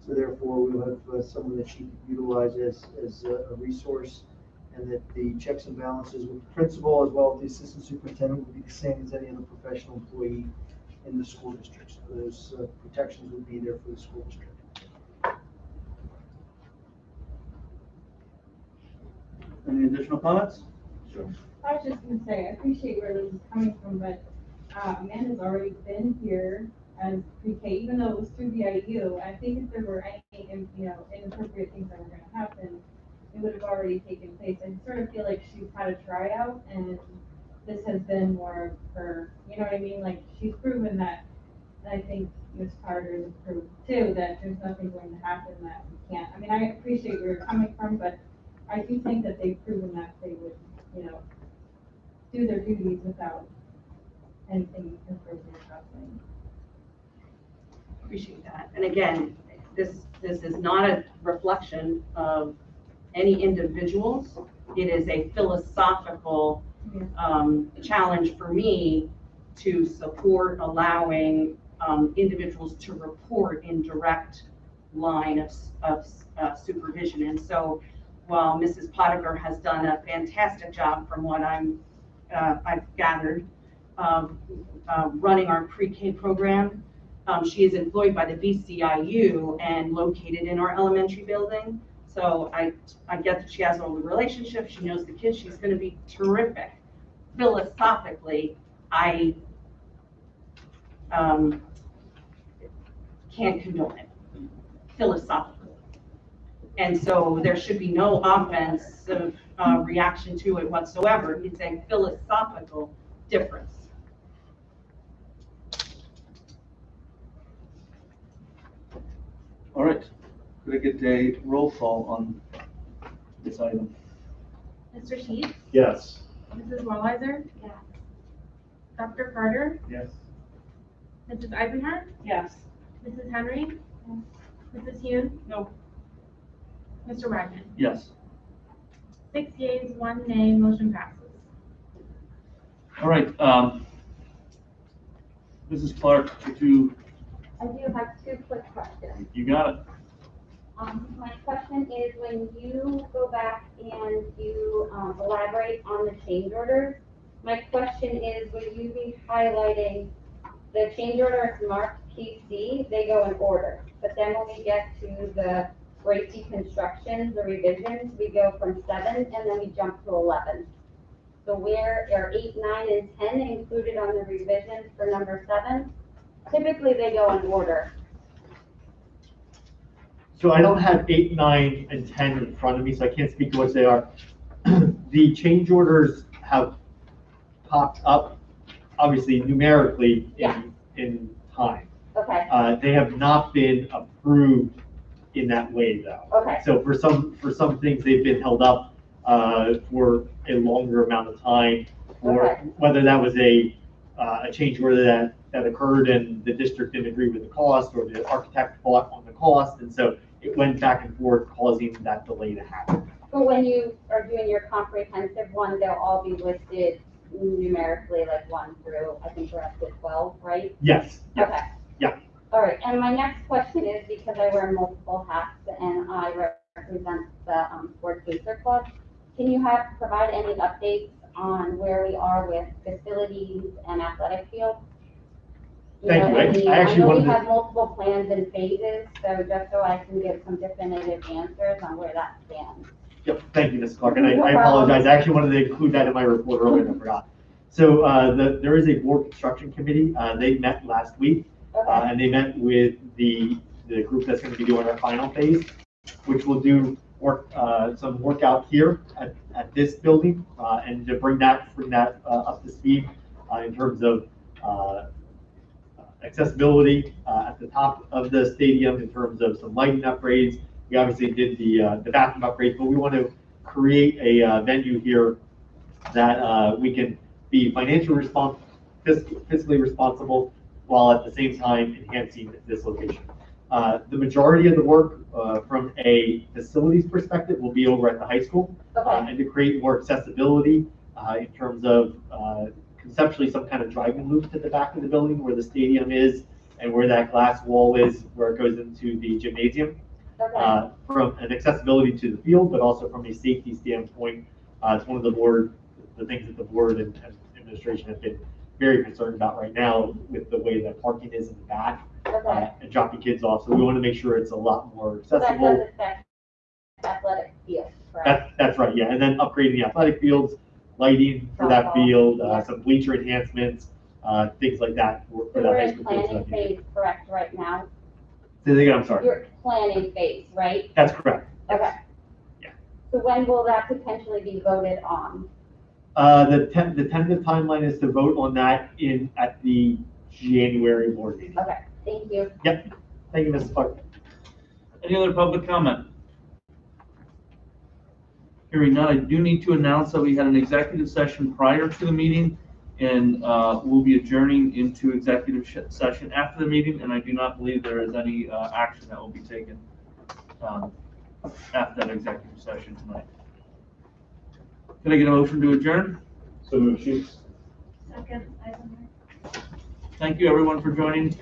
So therefore, we'll have someone that she can utilize as a resource, and that the checks and balances with the principal as well as the assistant superintendent will be the same as any other professional employee in the school district. So those protections will be there for the school district. Any additional comments? Sure. I was just gonna say, I appreciate where this is coming from, but Amanda's already been here as pre-K, even though it was through the IU. I think if there were any, inappropriate things that were gonna happen, it would have already taken place. I sort of feel like she's had a tryout, and this has been more of her, you know what I mean? Like, she's proven that, and I think Ms. Carter has proved too, that there's nothing going to happen that we can't. I mean, I appreciate where you're coming from, but I do think that they've proven that they would, do their duties without anything inappropriate happening. Appreciate that. And again, this is not a reflection of any individuals. It is a philosophical challenge for me to support allowing individuals to report in direct line of supervision. And so while Mrs. Pottinger has done a fantastic job from what I've gathered, running our pre-K program. She is employed by the VCIU and located in our elementary building. So I get that she has all the relationships, she knows the kids, she's gonna be terrific. Philosophically, I can't condone it, philosophically. And so there should be no offensive reaction to it whatsoever. It's a philosophical difference. All right, could I get a roll call on this item? Mr. Sheets? Yes. Mrs. Wallheiser? Yes. Dr. Carter? Yes. Mrs. Eisenhardt? Yes. Mrs. Henry? Mrs. Hughes? No. Mr. Wagner? Yes. 6 yeas, 1 nay, motion passes. All right, Mrs. Clark, could you, I do have 2 quick questions. you got it. My question is, when you go back and you elaborate on the change orders, my question is, will you be highlighting the change orders marked PC, they go in order, but then when we get to the Gracie Constructions, the revisions, we go from 7 and then we jump to 11. So where are 8, 9, and 10 included on the revisions for number 7? Typically, they go in order. So I don't have 8, 9, and 10 in front of me, so I can't speak to what they are. The change orders have popped up, obviously numerically in time. Okay. They have not been approved in that way, though. Okay. So for some things, they've been held up for a longer amount of time, or Okay. whether that was a change order that occurred and the district didn't agree with the cost, or the architect fought on the cost, and so it went back and forth, causing that delay to happen. But when you are doing your comprehensive one, they'll all be listed numerically, like 1 through, I think we're up to 12, right? Yes. Okay. Yeah. All right, and my next question is, because I wear multiple hats and I represent the Sports Pacer Club, can you provide any updates on where we are with facilities and athletic fields? Thank you. I I actually know we wanted to. have multiple plans and phases, so just so I can get some definitive answers on where that stands. Yep, thank you, Ms. Clark, and I No I problem. apologize, I actually wanted to include that in my report earlier, and I forgot. So, there is a board construction committee, they met last week, and they met with the group that's gonna be doing our final phase, which will do some work out here at this building, and to bring that up to speed, in terms of, accessibility, at the top of the stadium, in terms of some lighting upgrades. We obviously did the bathroom upgrades, but we want to create a venue here that we can be financially fiscally responsible, while at the same time enhancing this location. The majority of the work from a facilities perspective will be over at the high school, and to create more accessibility in terms of conceptually some kind of driving loop to the back of the building where the stadium is and where that glass wall is, where it goes into the gymnasium. From an accessibility to the field, but also from a safety standpoint, it's one of the things that the board and administration have been very concerned about right now with the way that parking is in the back, and dropping kids off. So we want to make sure it's a lot more accessible. So that does affect athletic fields, correct? That's right, yeah. And then upgrading the athletic fields, lighting for that field, some bleacher enhancements, things like that for So that we're high in school planning field. phase, correct, right now? Say that again, I'm sorry. You're planning phase, right? That's correct. Okay. So when will that potentially be voted on? The tentative timeline is to vote on that at the January board meeting. Okay, thank you. Yep. Thank you, Mrs. Clark. Any other public comment? Hearing none, I do need to announce that we had an executive session prior to the meeting, and we'll be adjourning into executive session after the meeting, and I do not believe there is any action that will be taken after that executive session tonight. Can I get a motion to adjourn? So move, Sheets. Second, Eisenhardt. Thank you, everyone, for joining.